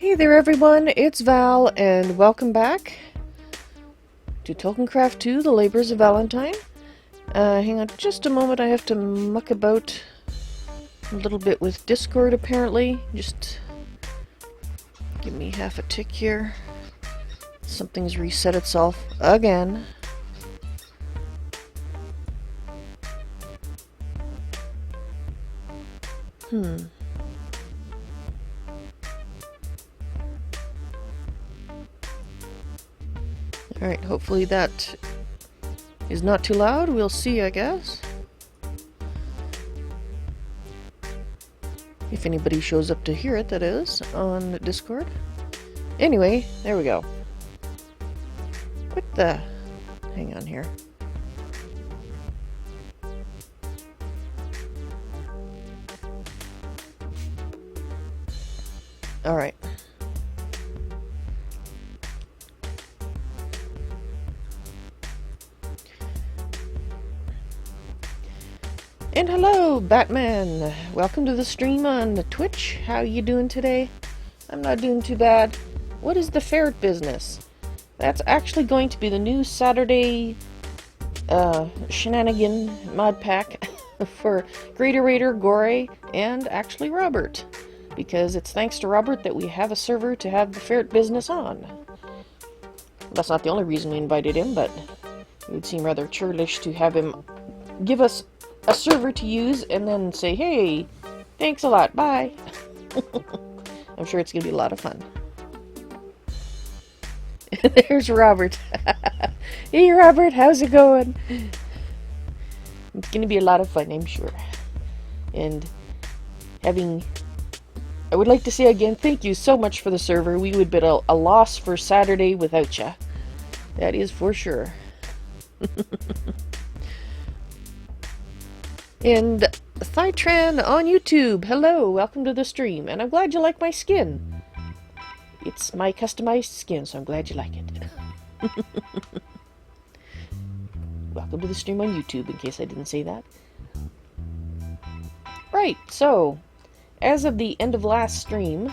Hey there everyone, it's Val, and welcome back to Tolkiencraft II, The Labors of Valentine. Hang on just a moment, I have to muck about a little bit with Discord apparently. Just give me half a tick here. Something's reset itself again. Alright, hopefully that is not too loud. We'll see, I guess. If anybody shows up to hear it, that is, on Discord. Anyway, there we go. What the... Hang on here. Alright. And hello, Batman! Welcome to the stream on Twitch. How you doing today? I'm not doing too bad. What is the ferret business? That's actually going to be the new Saturday shenanigan mod pack for GreatOrator, Gore, and actually Robert. Because it's thanks to Robert that we have a server to have the ferret business on. That's not the only reason we invited him, but it would seem rather churlish to have him give us a server to use and then say, hey, thanks a lot, bye. I'm sure it's going to be a lot of fun. There's Robert. Hey Robert, how's it going? It's going to be a lot of fun, I'm sure. And I would like to say again, thank you so much for the server. We would be a loss for Saturday without you. That is for sure. And Thytran on YouTube, hello, welcome to the stream, and I'm glad you like my skin. It's my customized skin, so I'm glad you like it. Welcome to the stream on YouTube, in case I didn't say that. Right, so, as of the end of last stream,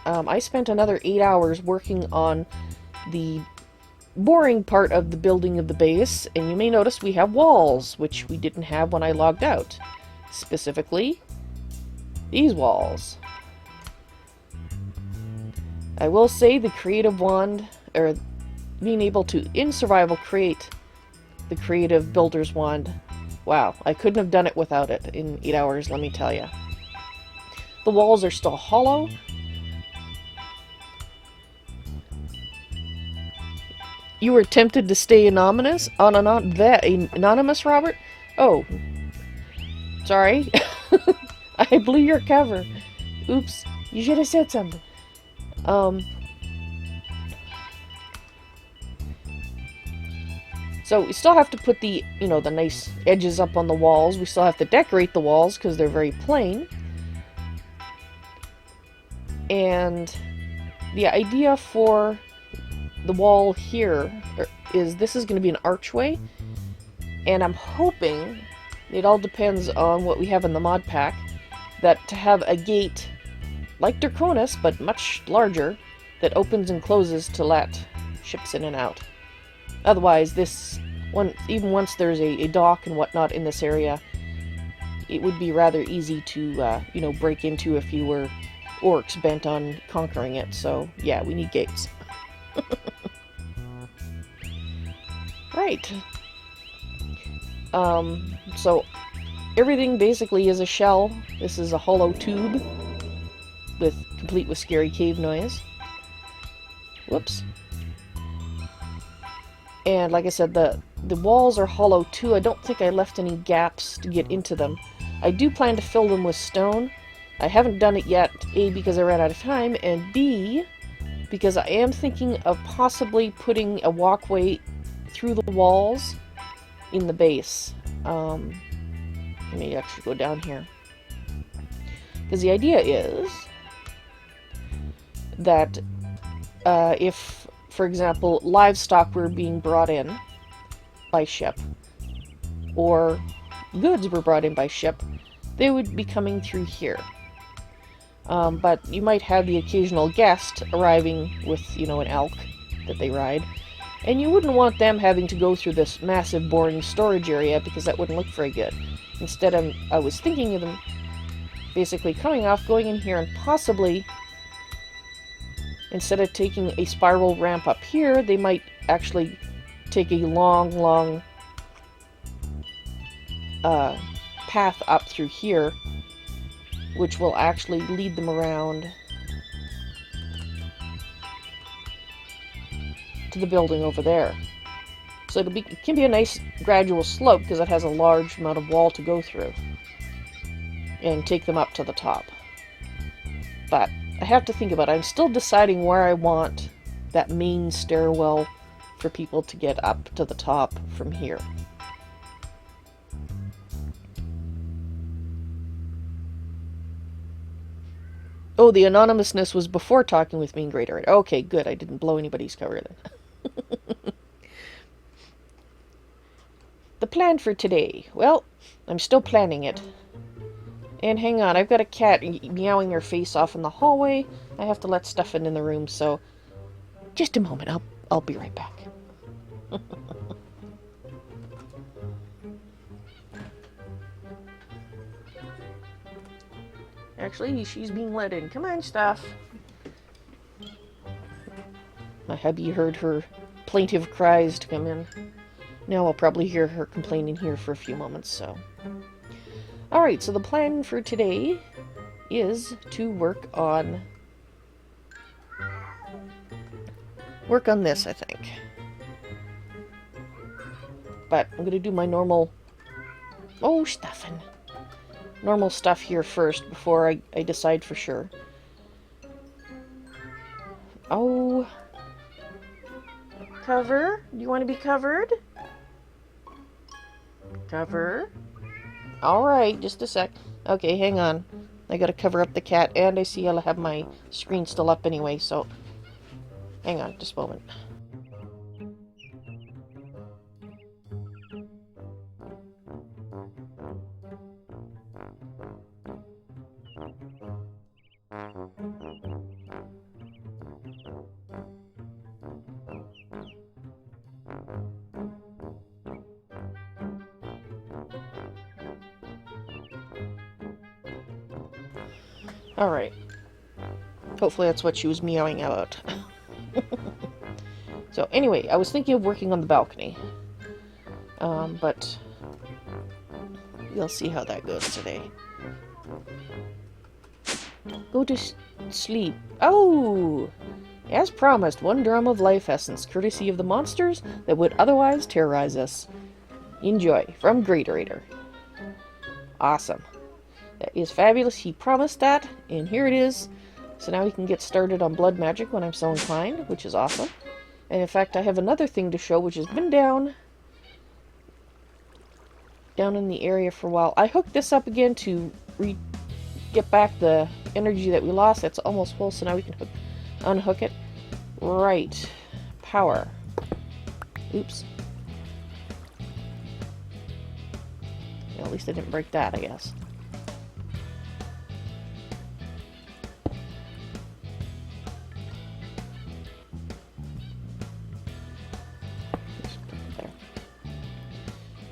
I spent another 8 hours working on the boring part of the building of the base, and you may notice we have walls, which we didn't have when I logged out. Specifically, these walls. I will say the creative wand, or being able to, in survival, create the creative builder's wand. Wow, I couldn't have done it without it in 8 hours, let me tell you. The walls are still hollow. You were tempted to stay anonymous? Anonymous, Robert? Oh. Sorry. I blew your cover. Oops. You should have said something. So we still have to put the, the nice edges up on the walls. We still have to decorate the walls because they're very plain. And the idea for the wall here is this is going to be an archway, and I'm hoping, it all depends on what we have in the mod pack, that to have a gate like Draconis but much larger that opens and closes to let ships in and out. Otherwise, this one, even once there's a dock and whatnot in this area, it would be rather easy to break into if you were orcs bent on conquering it. So yeah, we need gates. Right. So everything basically is a shell. This is a hollow tube complete with scary cave noise. Whoops. And like I said, the walls are hollow too. I don't think I left any gaps to get into them. I do plan to fill them with stone. I haven't done it yet, A, because I ran out of time, and B, because I am thinking of possibly putting a walkway through the walls in the base. Let me actually go down here. Because the idea is that if, for example, livestock were being brought in by ship, or goods were brought in by ship, they would be coming through here. But you might have the occasional guest arriving with, you know, an elk that they ride. And you wouldn't want them having to go through this massive, boring storage area because that wouldn't look very good. Instead, I was thinking of them basically coming off, going in here, and possibly, instead of taking a spiral ramp up here, they might actually take a long path up through here, which will actually lead them around to the building over there. So it can be a nice gradual slope because it has a large amount of wall to go through and take them up to the top. But I have to think about it. I'm still deciding where I want that main stairwell for people to get up to the top from here. Oh, the anonymousness was before talking with me in GreatOrator. Okay, good. I didn't blow anybody's cover then. The plan for today. Well, I'm still planning it. And hang on, I've got a cat meowing her face off in the hallway. I have to let stuff in the room, so just a moment. I'll be right back. Actually, she's being let in. Come on, Stuff. My hubby heard her plaintive cries to come in. Now I'll probably hear her complaining here for a few moments, so. Alright, so the plan for today is to work on this, I think. But I'm going to do my normal... Oh, stuffing. Normal stuff here first before I decide for sure. Oh. Cover? Do you want to be covered? Cover? Alright, just a sec. Okay, hang on. I gotta cover up the cat, and I see I'll have my screen still up anyway, so... Hang on, just a moment. Alright. Hopefully that's what she was meowing about. So anyway, I was thinking of working on the balcony. But we'll see how that goes today. Go to sleep. Oh! As promised, 1 drum of life essence, courtesy of the monsters that would otherwise terrorize us. Enjoy, from GreatOrator. Awesome. That is fabulous. He promised that, and here it is. So now we can get started on blood magic when I'm so inclined, which is awesome. And in fact, I have another thing to show, which has been down in the area for a while. I hooked this up again to get back the energy that we lost. That's almost full, so now we can unhook it. Right. Power. Oops. Yeah, at least I didn't break that, I guess.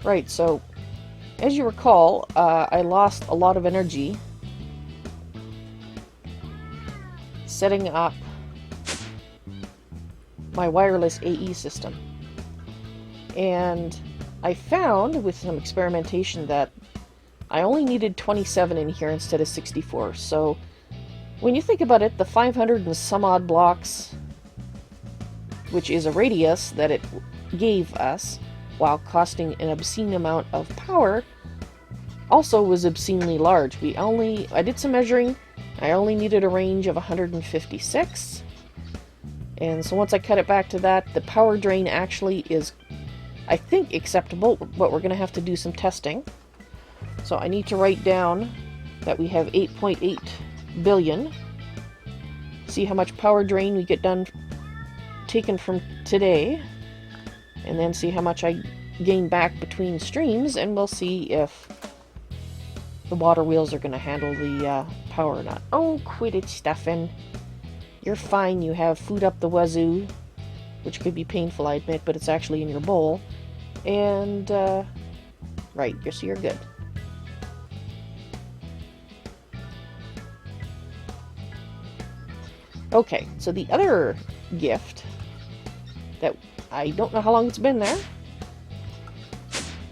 Right, so, as you recall, I lost a lot of energy setting up my wireless AE system. And I found, with some experimentation, that I only needed 27 in here instead of 64. So, when you think about it, the 500 and some odd blocks, which is a radius that it gave us, while costing an obscene amount of power, also was obscenely large. I did some measuring. I only needed a range of 156. And so once I cut it back to that, the power drain actually is, I think, acceptable, but we're going to have to do some testing. So I need to write down that we have 8.8 billion. See how much power drain we get done taken from today. And then see how much I gain back between streams, and we'll see if the water wheels are going to handle the power or not. Oh, quit it, Stefan. You're fine. You have food up the wazoo, which could be painful, I admit, but it's actually in your bowl. And, right, so you're good. Okay, so the other gift that I don't know how long it's been there,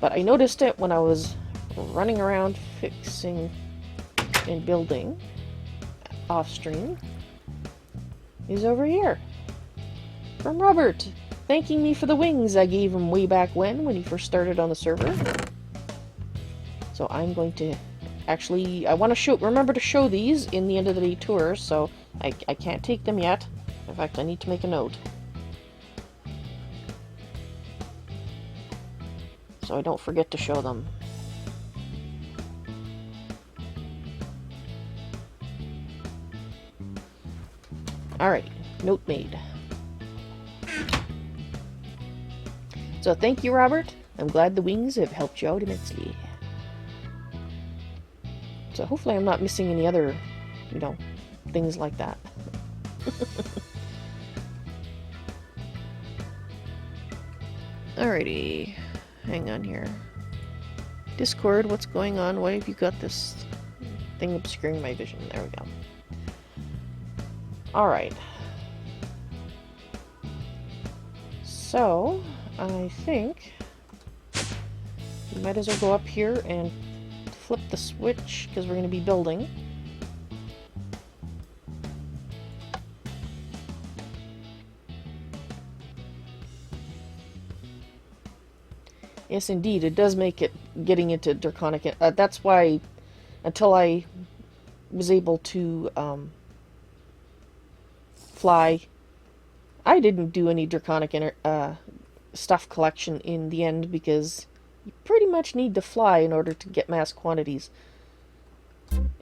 but I noticed it when I was running around fixing and building off stream, is over here from Robert, thanking me for the wings I gave him way back when he first started on the server. So I'm going to actually, I want to remember to show these in the end of the day tour, so I can't take them yet. In fact, I need to make a note so I don't forget to show them. Alright, note made. So thank you, Robert. I'm glad the wings have helped you out immensely. So hopefully I'm not missing any other, you know, things like that. Alrighty, hang on here. Discord, what's going on? Why have you got this thing obscuring my vision? There we go. Alright. So, I think we might as well go up here and flip the switch, because we're going to be building. Yes, indeed, it does make it getting into draconic. That's why, until I was able to fly, I didn't do any draconic stuff collection in the end, because you pretty much need to fly in order to get mass quantities.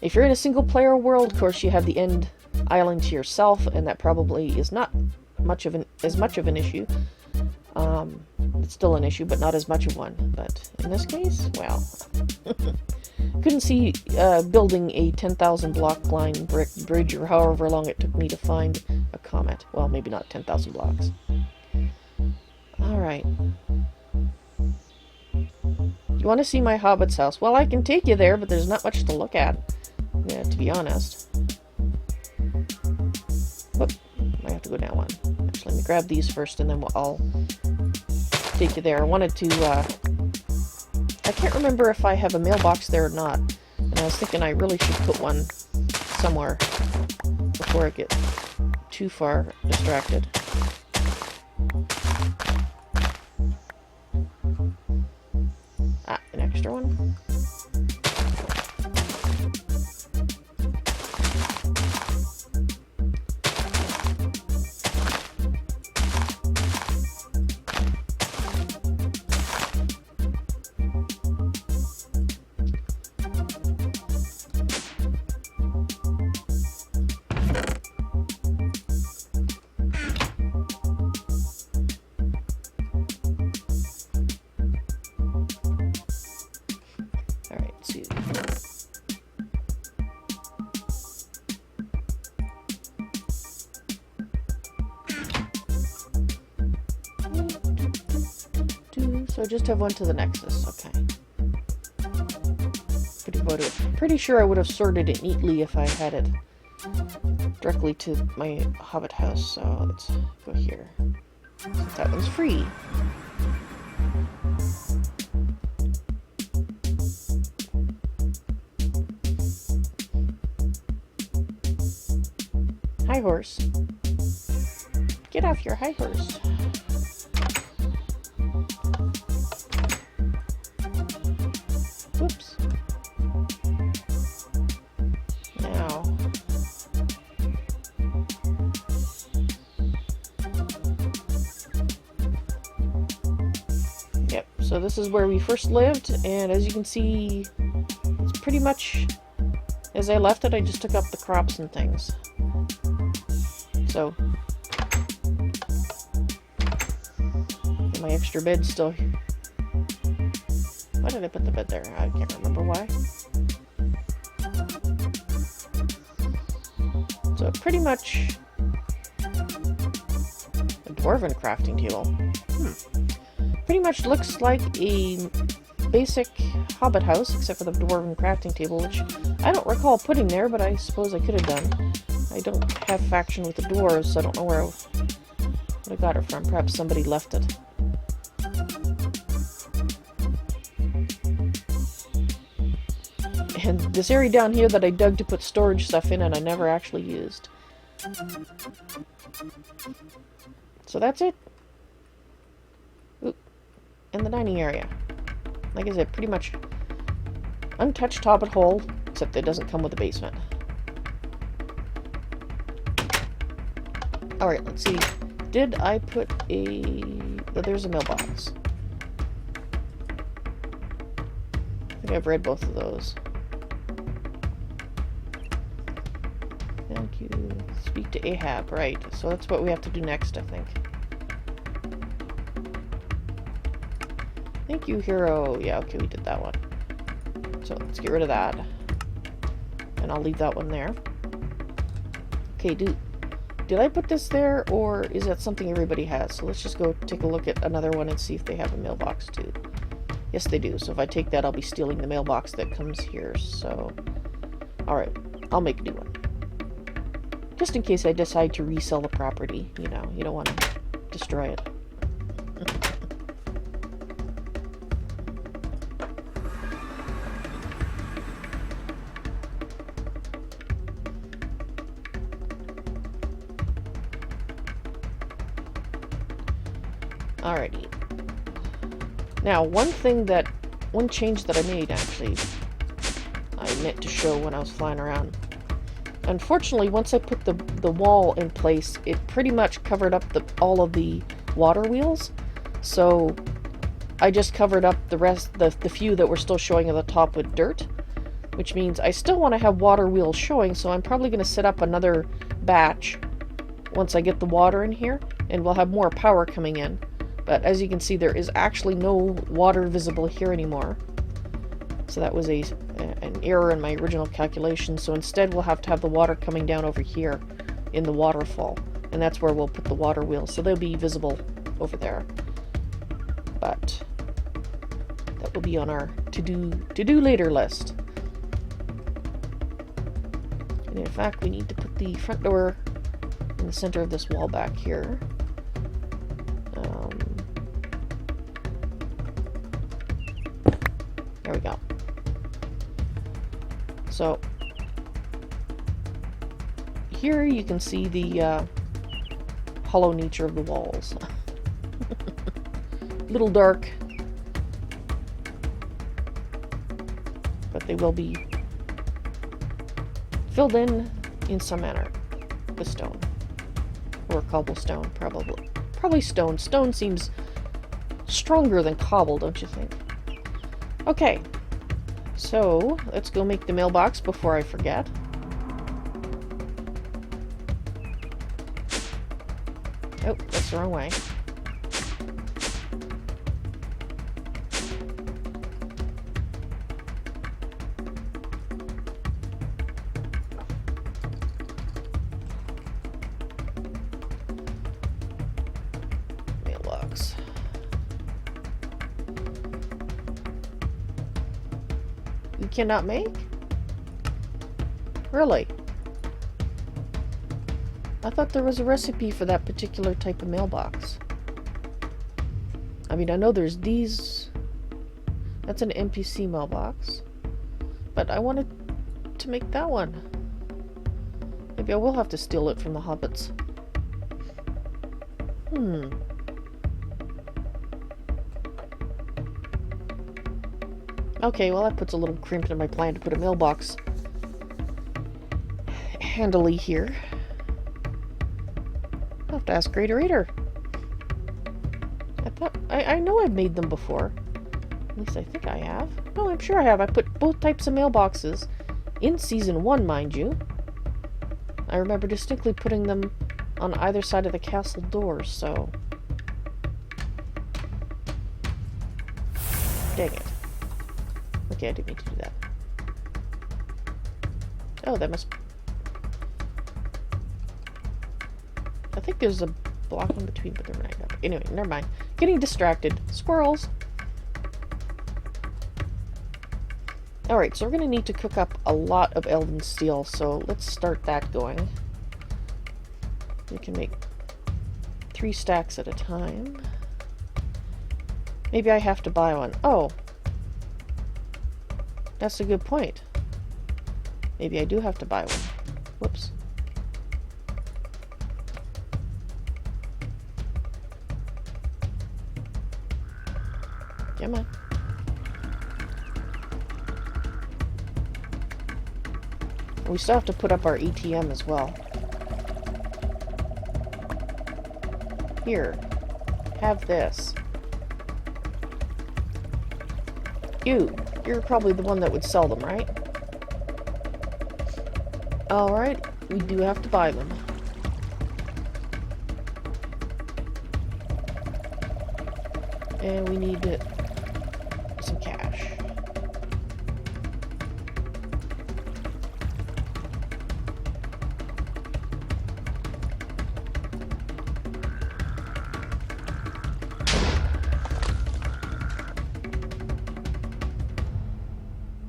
If you're in a single player world, of course, you have the end island to yourself, and that probably is not as much of an issue. It's still an issue, but not as much of one. But in this case, well, couldn't see building a 10,000 block line brick bridge, or however long it took me to find a comet. Well, maybe not 10,000 blocks. Alright. You want to see my hobbit's house? Well, I can take you there, but there's not much to look at, yeah, to be honest. Whoop, I have to go down one. Actually, let me grab these first, and then I'll take you there. I wanted to, I can't remember if I have a mailbox there or not, and I was thinking I really should put one somewhere before I get too far distracted. Ah, an extra one. So I just have one to the Nexus, okay. Pretty sure I would have sorted it neatly if I had it directly to my hobbit house, so let's go here. Since that one's free. High horse. Get off your high horse. Whoops. Now. Yep, so this is where we first lived, and as you can see, it's pretty much as I left it. I just took up the crops and things. So, my extra bed's still here. Why did I put the bed there? I can't remember why. So pretty much a dwarven crafting table. Pretty much looks like a basic hobbit house, except for the dwarven crafting table, which I don't recall putting there, but I suppose I could have done. I don't have faction with the dwarves, so I don't know where I got it from. Perhaps somebody left it. And this area down here that I dug to put storage stuff in and I never actually used. So that's it. Oop. And the dining area. Like I said, pretty much untouched hobbit hole, except it doesn't come with a basement. Alright, let's see. Did I put a... Oh, there's a mailbox. I think I've read both of those. Thank you. Speak to Ahab. Right. So that's what we have to do next, I think. Thank you, hero. Yeah, okay, we did that one. So let's get rid of that. And I'll leave that one there. Okay, did I put this there, or is that something everybody has? So let's just go take a look at another one and see if they have a mailbox too. Yes, they do. So if I take that, I'll be stealing the mailbox that comes here. So, alright, I'll make a new one. Just in case I decide to resell the property. You know, you don't want to destroy it. Alrighty. Now, one change that I made, actually, I meant to show when I was flying around. Unfortunately, once I put the wall in place, it pretty much covered up all of the water wheels. So I just covered up the rest, the few that were still showing at the top with dirt, which means I still want to have water wheels showing, so I'm probably going to set up another batch once I get the water in here, and we'll have more power coming in. But as you can see, there is actually no water visible here anymore. So that was an error in my original calculation. So instead we'll have to have the water coming down over here in the waterfall. And that's where we'll put the water wheels. So they'll be visible over there. But that will be on our to-do later list. And in fact, we need to put the front door in the center of this wall back here. There we go. So, here you can see the hollow nature of the walls. A little dark, but they will be filled in some manner with stone. Or cobblestone, probably. Probably stone. Stone seems stronger than cobble, don't you think? Okay. So, let's go make the mailbox before I forget. Oh, that's the wrong way. Mailbox. You cannot make? Really? I thought there was a recipe for that particular type of mailbox. I mean, I know there's these. That's an NPC mailbox. But I wanted to make that one. Maybe I will have to steal it from the hobbits. Okay, well that puts a little crimp in my plan to put a mailbox handily here. I'll have to ask GreatOrator. I know I've made them before. At least I think I have. No, I'm sure I have. I put both types of mailboxes in Season 1, mind you. I remember distinctly putting them on either side of the castle doors, so... Dang it. Okay, I didn't mean to do that. Oh, that must... I think there's a block in between, but they're not. Anyway, never mind. Getting distracted. Squirrels. Alright, so we're going to need to cook up a lot of elven steel, so let's start that going. We can make 3 stacks at a time. Maybe I have to buy one. Oh. That's a good point. Maybe I do have to buy one. Whoops. Come on. We still have to put up our ATM as well. Here. Have this. You're probably the one that would sell them, right? Alright, we do have to buy them. And we need some cash.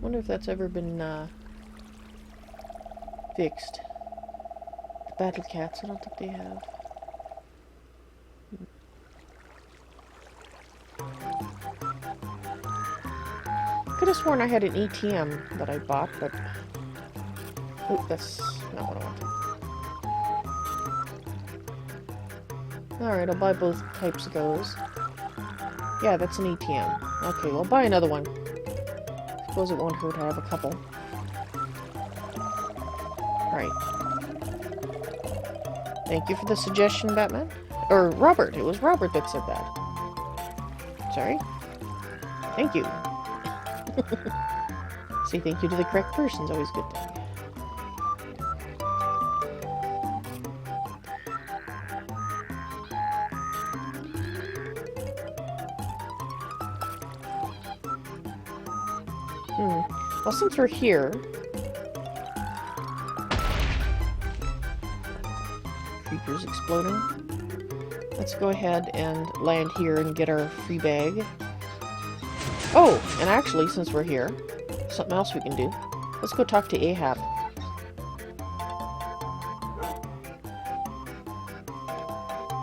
Wonder if that's ever been fixed. The battle cats, I don't think they have. Could have sworn I had an ATM that I bought, but oh, that's not what I want. Alright, I'll buy both types of those. Yeah, that's an ATM. Okay, well, buy another one. Suppose it won't hurt to have a couple. Right. Thank you for the suggestion, Batman. Or Robert. It was Robert that said that. Sorry. Thank you. Say thank you to the correct person is always a good thing. Well, since we're here... Creepers exploding. Let's go ahead and land here and get our free bag. Oh, and actually, since we're here, something else we can do. Let's go talk to Ahab.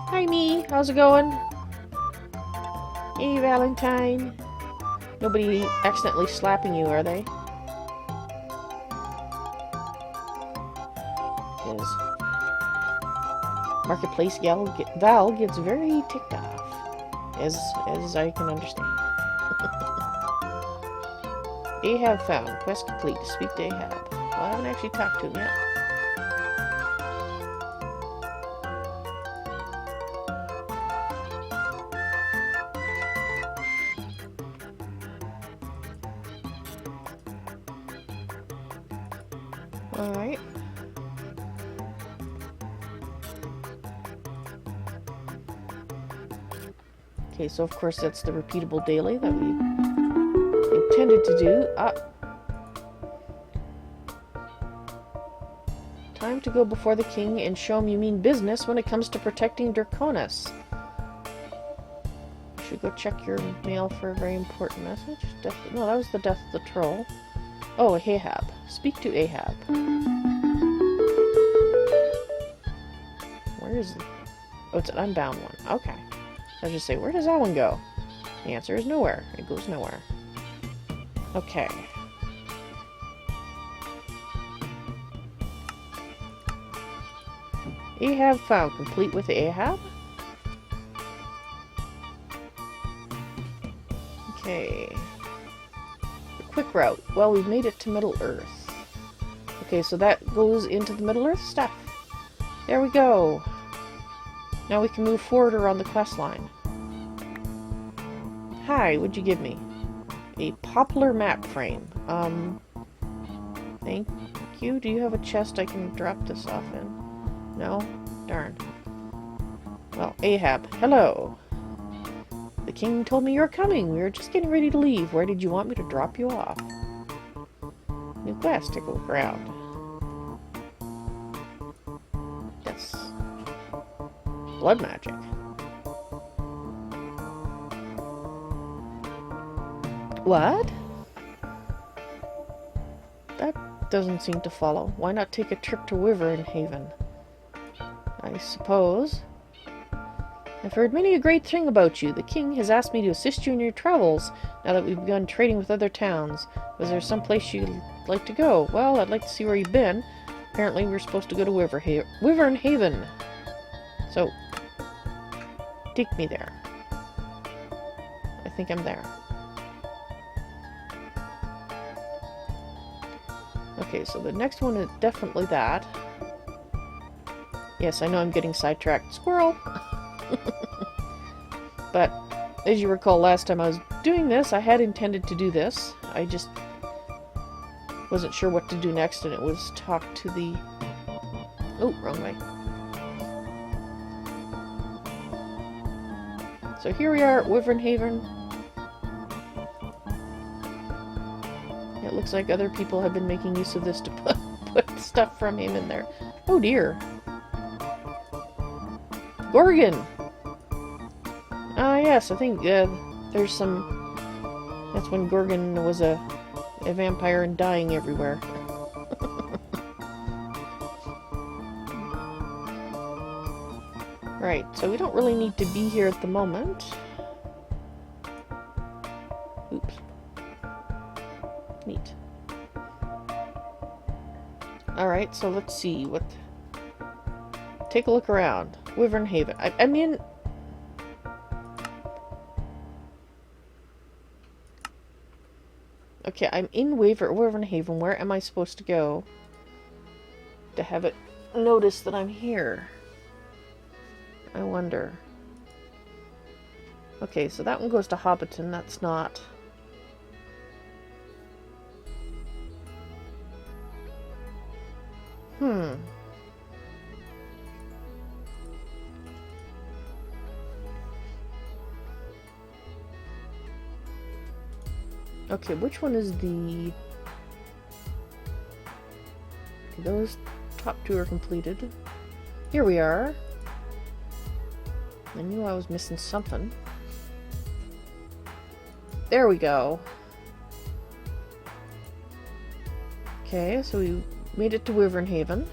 Hi, me. How's it going? Hey, Valentine. Nobody accidentally slapping you, are they? Because Marketplace Val gets very ticked off, as I can understand. Ahab found. Quest complete. Speak to Ahab. Well, I haven't actually talked to him yet. Alright. Okay, so of course that's the repeatable daily that we intended to do. Time to go before the king and show him you mean business when it comes to protecting Draconis. You should go check your mail for a very important message. No, that was the death of the troll. Oh, Ahab. Speak to Ahab. Where is it? Oh, it's an unbound one. Okay. I was just say, where does that one go? The answer is nowhere. It goes nowhere. Okay. Ahab found. Complete with Ahab? Okay. The quick route. Well, we've made it to Middle-earth. Okay, so that goes into the Middle-earth stuff. There we go. Now we can move forward around the quest line. Hi, what'd you give me? A poplar map frame. Thank you. Do you have a chest I can drop this off in? No? Darn. Well, Ahab, hello. The king told me you're coming. We were just getting ready to leave. Where did you want me to drop you off? New quest, take a look around. Yes. blood magic. What? That doesn't seem to follow. Why not take a trip to Wyvern Haven? I suppose. I've heard many a great thing about you. The king has asked me to assist you in your travels, now that we've begun trading with other towns. Was there some place you'd like to go? Well, I'd like to see where you've been. Apparently we're supposed to go to Wyvern Haven. So, take me there. I think I'm there. Okay, so the next one is definitely that. Yes, I know I'm getting sidetracked. Squirrel! But, as you recall, last time I was doing this, I had intended to do this. I just wasn't sure what to do next, and it was talk to the... Oh, wrong way. So here we are at Wyvern Haven. It looks like other people have been making use of this to put stuff from him in there. Oh dear. Gorgon! Ah, yes, I think there's some... That's when Gorgon was a vampire and dying everywhere. Right, so we don't really need to be here at the moment. Oops. Neat. Alright, so let's see what... Take a look around. Wyvern Haven. I mean... Okay, I'm in Wyvern Haven. Where am I supposed to go to have it notice that I'm here? I wonder. Okay, so that one goes to Hobbiton. That's not... Okay, which one is the... Okay, those top two are completed. Here we are. I knew I was missing something. There we go. Okay, so we made it to Wyvern Haven.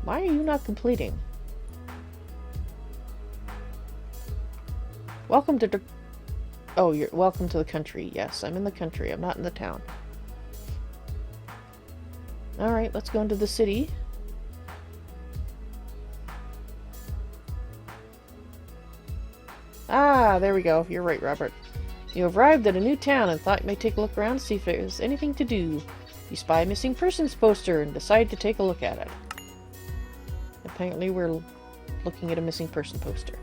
Why are you not completing? Welcome to the... Oh, you're welcome to the country. Yes, I'm in the country. I'm not in the town. Alright, let's go into the city. Ah, there we go. You're right, Robert. You have arrived at a new town and thought you might take a look around to see if there's anything to do. You spy a missing persons poster and decide to take a look at it. Apparently we're looking at a missing person poster.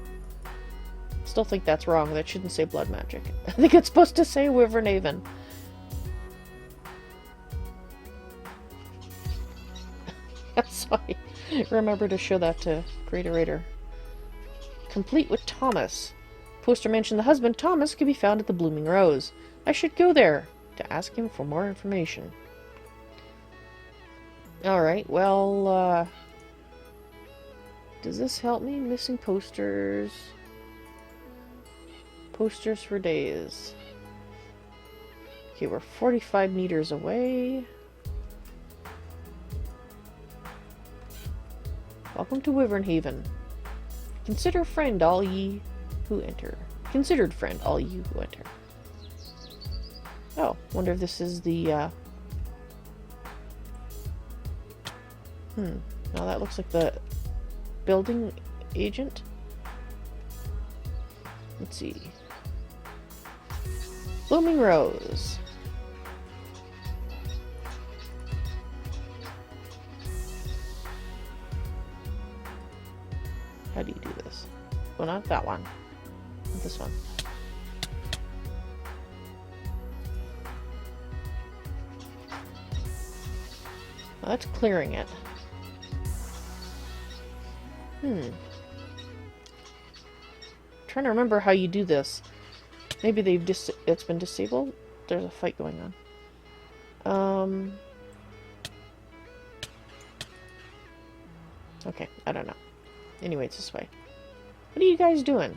Still think that's wrong. That shouldn't say blood magic. I think it's supposed to say Wyvern Haven. So I remember to show that to GreatOrator. Complete with Thomas. Poster mentioned the husband, Thomas, could be found at the Blooming Rose. I should go there to ask him for more information. Alright, well, does this help me? Missing posters. Posters for days. Okay, we're 45 meters away. Welcome to Wyvern Haven. Consider friend all ye who enter. Considered friend all you who enter. Oh, wonder if this is the, Now that looks like the building agent. Let's see. Blooming Rose. How do you do this? Well, not that one. Not this one. Well, that's clearing it. Trying to remember how you do this. Maybe they've it's been disabled. there's a fight going on. Okay, I don't know. Anyway, it's this way. What are you guys doing?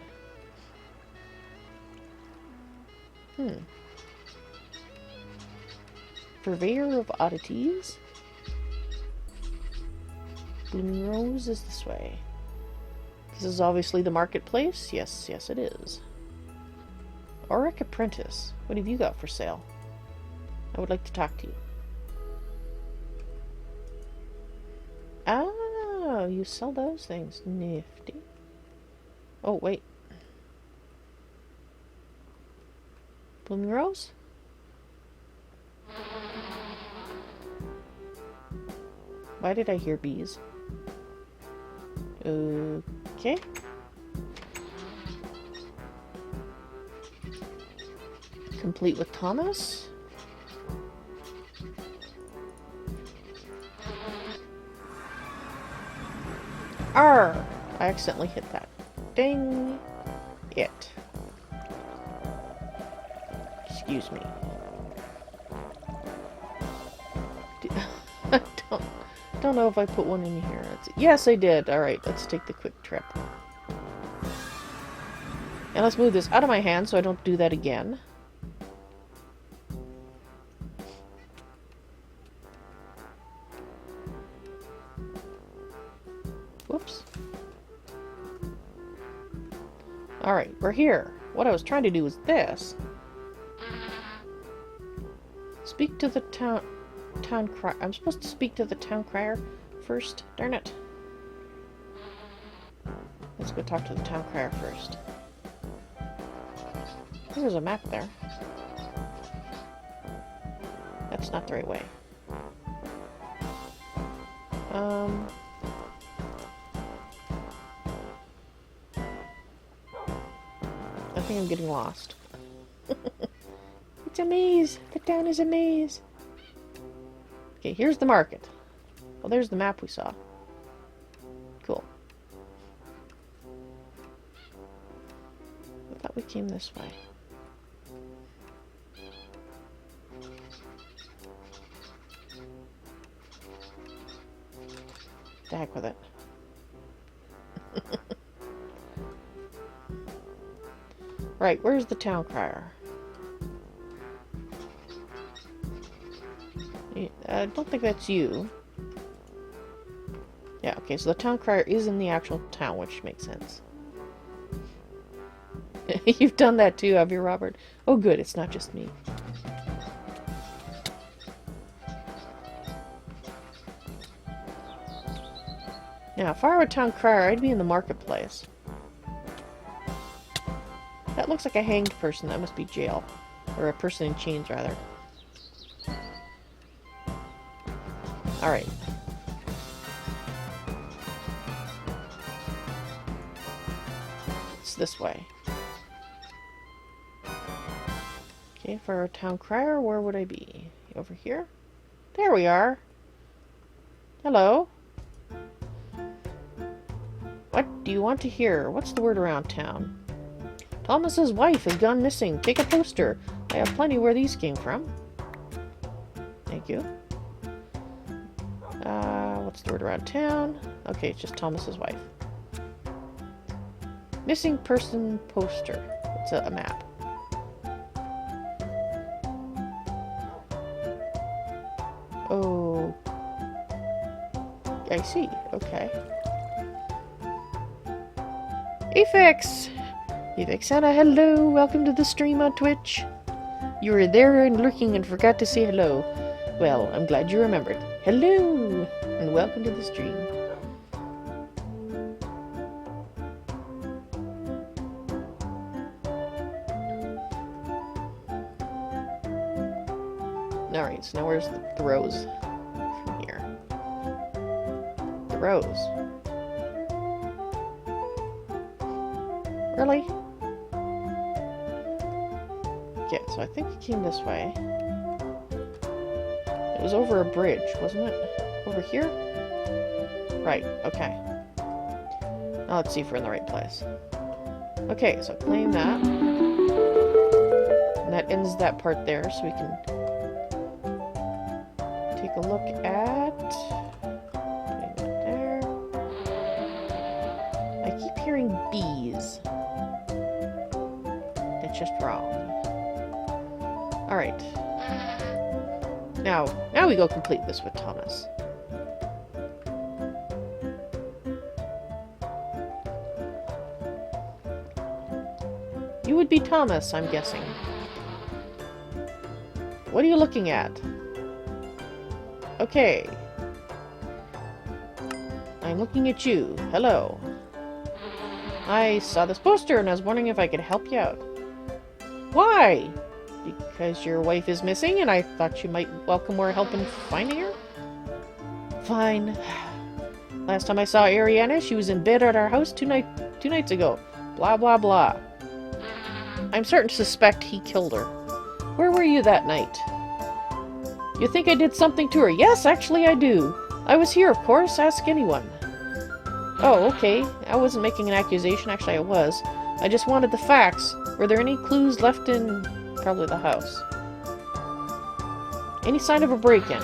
Purveyor of oddities? Blooming Rose is this way. This is obviously the marketplace. Yes, yes it is. Auric Apprentice. What have you got for sale? I would like to talk to you. Ah, you sell those things. Nifty. Oh, wait. Blooming Rose? Why did I hear bees? Okay. Complete with Thomas. Arr! I accidentally hit that. Ding! It. Excuse me. I don't know if I put one in here. Yes, I did. Alright, let's take the quick trip. And let's move this out of my hand so I don't do that again. Whoops. Alright, we're here. What I was trying to do was this. Speak to the town crier. I'm supposed to speak to the town crier first. Darn it. Let's go talk to the town crier first. There's a map there. That's not the right way. I think I'm getting lost. It's a maze. The town is a maze. Okay, here's the market. Well, there's the map we saw. Cool. I thought we came this way. The heck with it. Right, where's the town crier? I don't think that's you. Yeah, okay, so the town crier is in the actual town, which makes sense. You've done that too, have you, Robert? Oh good, it's not just me. Now, if I were a town crier, I'd be in the marketplace. That looks like a hanged person. That must be jail. Or a person in chains, rather. Alright. It's this way. Okay, for a town crier, where would I be? Over here? There we are! Hello? What do you want to hear? What's the word around town? Thomas's wife has gone missing. Take a poster. I have plenty where these came from. Thank you. What's the word around town? Okay, it's just Thomas's wife. Missing person poster. It's a map. Oh. I see. Okay. Aphex! Aphex hello! Welcome to the stream on Twitch. You were there and lurking and forgot to say hello. Well, I'm glad you remembered. Hello! And welcome to the stream. Alright, so now where's the rose? From here. The rose. Really? Yeah, so I think it came this way. It was over a bridge, wasn't it? Over here? Right, okay. Now let's see if we're in the right place. Okay, so claim that. And that ends that part there, so we can take a look at... Putting it there. I keep hearing bees. That's just wrong. Alright. Now we go complete this with Thomas. You would be Thomas, I'm guessing. What are you looking at? Okay. I'm looking at you. Hello. I saw this poster and I was wondering if I could help you out. Why? Because your wife is missing and I thought you might welcome more help in finding her? Fine. Last time I saw Ariana, she was in bed at our house two nights ago. Blah, blah, blah. I'm certain to suspect he killed her. Where were you that night? You think I did something to her? Yes, actually I do. I was here, of course. Ask anyone. Oh, okay. I wasn't making an accusation. Actually, I was. I just wanted the facts. Were there any clues left in... probably the house? Any sign of a break-in?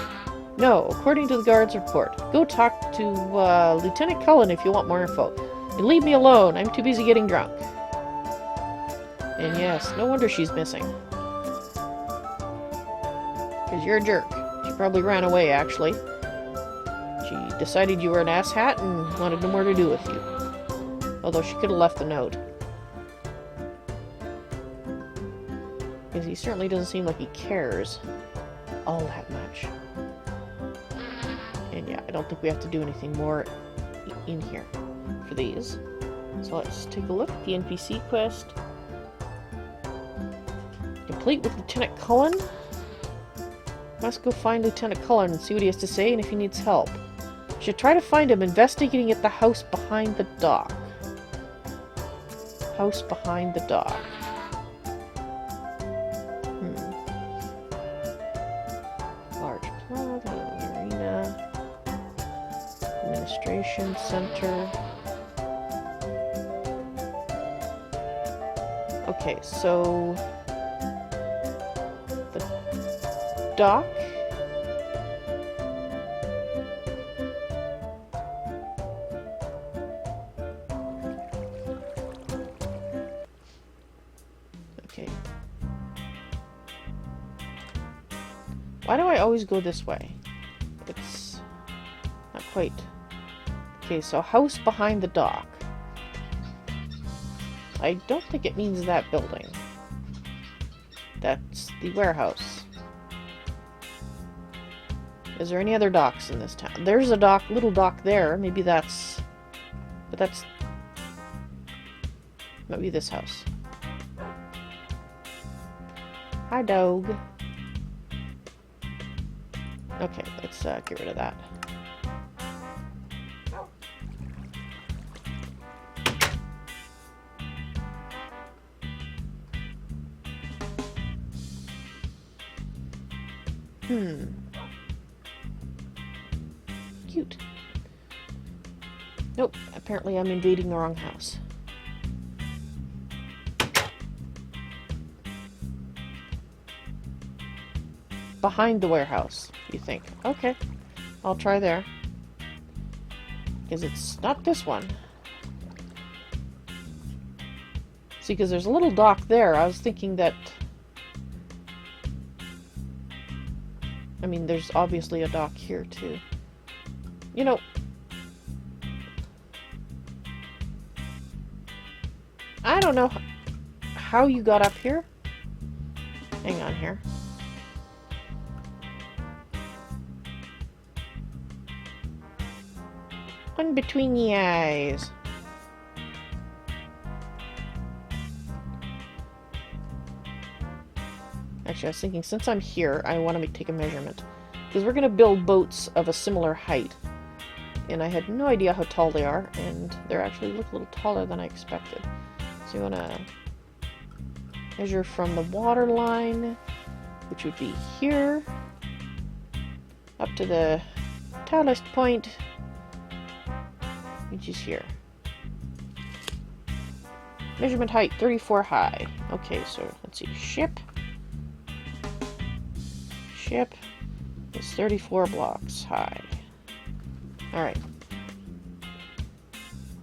No, according to the guard's report. Go talk to Lieutenant Cullen if you want more info. And leave me alone. I'm too busy getting drunk. And yes, no wonder she's missing. Because you're a jerk. She probably ran away, actually. She decided you were an asshat and wanted no more to do with you. Although she could have left the note. Because he certainly doesn't seem like he cares all that much. And yeah, I don't think we have to do anything more in here for these. So let's take a look at the NPC quest. Complete with Lieutenant Cullen. Must go find Lieutenant Cullen and see what he has to say and if he needs help. Should try to find him investigating at the house behind the dock. House behind the dock. Large plaza, arena. Administration center. Okay, so... the dock? Okay. Why do I always go this way? It's not quite. Okay, so house behind the dock. I don't think it means that building. That's the warehouse. Is there any other docks in this town? There's a dock, little dock there. Maybe that's... but that's... might be this house. Hi, dog. Okay, let's get rid of that. Cute. Nope, apparently I'm invading the wrong house. Behind the warehouse, you think? Okay, I'll try there. Because it's not this one. See, because there's a little dock there. I was thinking that... I mean, there's obviously a dock here, too. You know... I don't know how you got up here. Hang on here. One between the eyes. Actually, I was thinking, since I'm here, I want to take a measurement. Because we're going to build boats of a similar height. And I had no idea how tall they are, and they actually look a little taller than I expected. So you want to measure from the water line, which would be here, up to the tallest point, which is here. Measurement height, 34 high. Okay, so let's see, ship. Ship is 34 blocks high. Alright.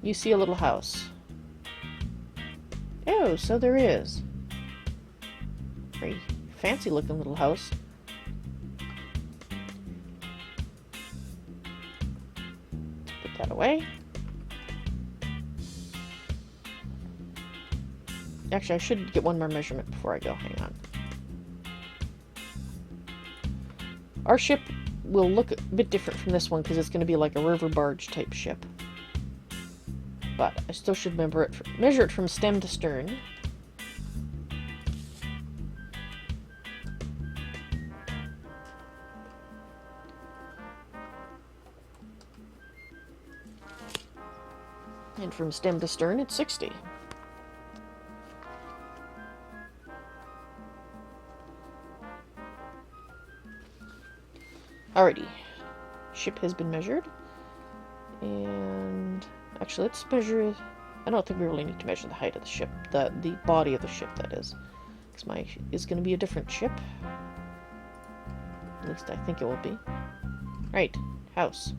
You see a little house. Oh, so there is. Very fancy looking little house. Put that away. Actually, I should get one more measurement before I go. Hang on. Our ship will look a bit different from this one because it's going to be like a river barge type ship. But I still should measure it from stem to stern. And from stem to stern, it's 60. Alrighty. Ship has been measured. And actually, let's measure... I don't think we really need to measure the height of the ship. The body of the ship, that is. Because my is going to be a different ship. At least I think it will be. Right. House.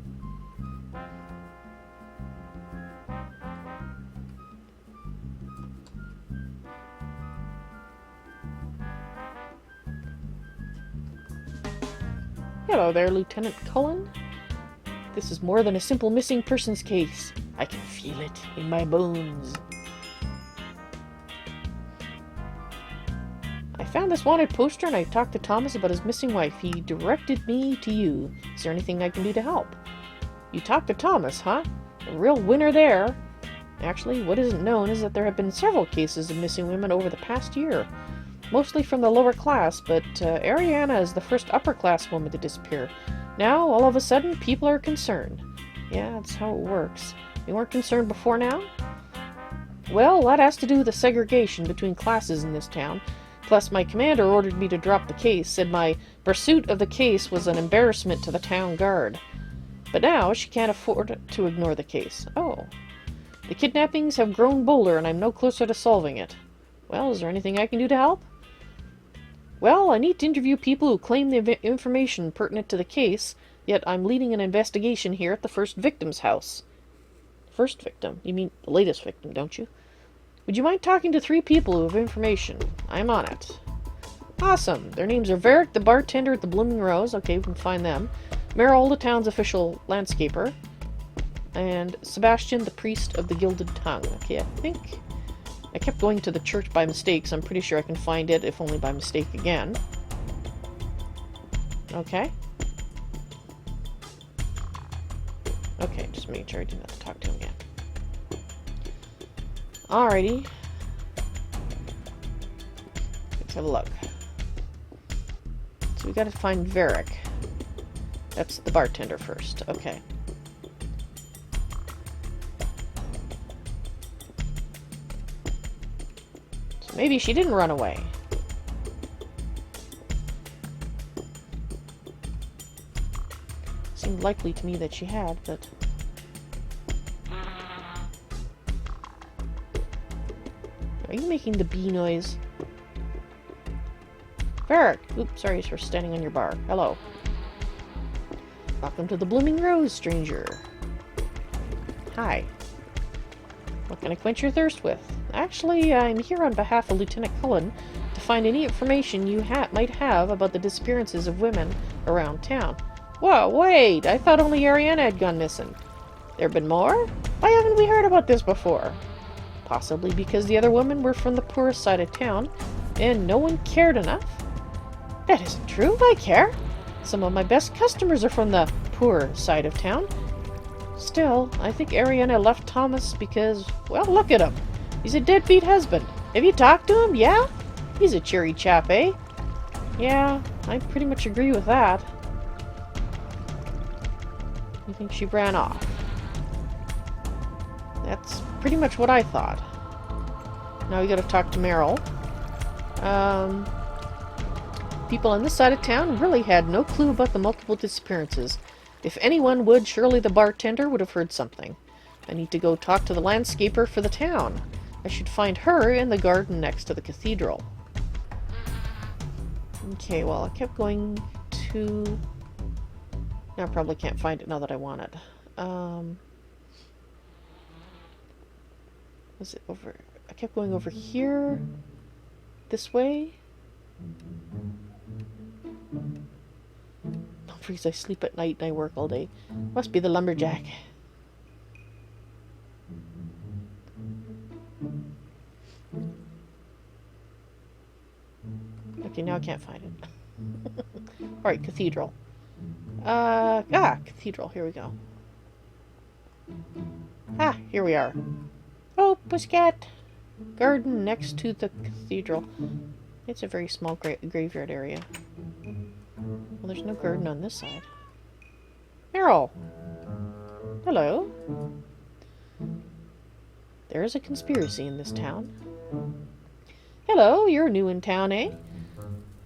Hello there, Lieutenant Cullen. This is more than a simple missing persons case. I can feel it in my bones. I found this wanted poster and I talked to Thomas about his missing wife. He directed me to you. Is there anything I can do to help? You talked to Thomas, huh? A real winner there. Actually, what isn't known is that there have been several cases of missing women over the past year. Mostly from the lower class, but Ariana is the first upper class woman to disappear. Now, all of a sudden, people are concerned. Yeah, that's how it works. You weren't concerned before now? Well, that has to do with the segregation between classes in this town. Plus, my commander ordered me to drop the case, said my pursuit of the case was an embarrassment to the town guard. But now, she can't afford to ignore the case. Oh. The kidnappings have grown bolder, and I'm no closer to solving it. Well, is there anything I can do to help? Well, I need to interview people who claim the information pertinent to the case, yet I'm leading an investigation here at the first victim's house. First victim? You mean the latest victim, don't you? Would you mind talking to 3 people who have information? I'm on it. Awesome. Their names are Varric, the bartender at the Blooming Rose. Okay, we can find them. Merrill, the town's official landscaper. And Sebastian, the priest of the Gilded Tongue. Okay, I kept going to the church by mistake, so I'm pretty sure I can find it, if only by mistake again. Okay. Okay, just making sure I didn't have to talk to him again. Alrighty. Let's have a look. So we gotta find Varric. That's the bartender first. Okay. So maybe she didn't run away. Seemed likely to me that she had, but... Are you making the bee noise? Varric! Oops, sorry for standing on your bar. Hello. Welcome to the Blooming Rose, stranger. Hi. What can I quench your thirst with? Actually, I'm here on behalf of Lieutenant Cullen to find any information you might have about the disappearances of women around town. Whoa, wait! I thought only Ariana had gone missing. There been more? Why haven't we heard about this before? Possibly because the other women were from the poorest side of town, and no one cared enough? That isn't true. I care. Some of my best customers are from the poor side of town. Still, I think Ariana left Thomas because, well, look at him. He's a deadbeat husband. Have you talked to him? Yeah? He's a cheery chap, eh? Yeah, I pretty much agree with that. You think she ran off? That's pretty much what I thought. Now we gotta talk to Merrill. People on this side of town really had no clue about the multiple disappearances. If anyone would, surely the bartender would have heard something. I need to go talk to the landscaper for the town. I should find her in the garden next to the cathedral. Okay, well, I kept going to... No, I probably can't find it now that I want it. Was it over... I kept going over here. This way. Don't freeze, I sleep at night and I work all day. Must be the lumberjack. Okay, now I can't find it. Alright, cathedral. Cathedral. Here we go. Ah, here we are. Oh, pussycat! Garden next to the cathedral. It's a very small graveyard area. Well, there's no garden on this side. Meryl! Hello. There is a conspiracy in this town. Hello, you're new in town, eh?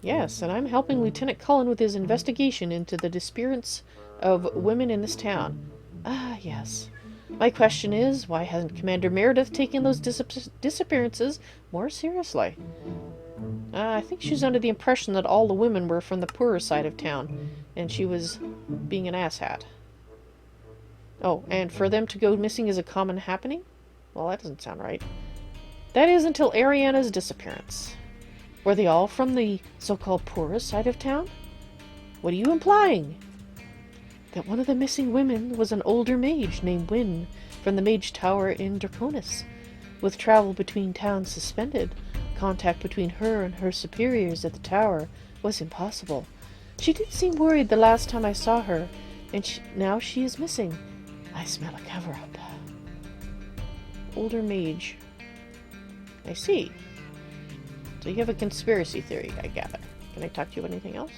Yes, and I'm helping Lieutenant Cullen with his investigation into the disappearance of women in this town. Ah, yes. My question is, why hasn't Commander Meredith taken those disappearances more seriously? I think she's under the impression that all the women were from the poorer side of town, and she was being an asshat. Oh, and for them to go missing is a common happening? Well, that doesn't sound right. That is until Ariana's disappearance. Were they all from the so-called poorest side of town? What are you implying? That one of the missing women was an older mage named Wynne from the Mage Tower in Draconis. With travel between towns suspended, contact between her and her superiors at the tower was impossible. She did seem worried the last time I saw her, and now she is missing. I smell a cover-up. Older mage. I see. So you have a conspiracy theory, I gather. Can I talk to you about anything else?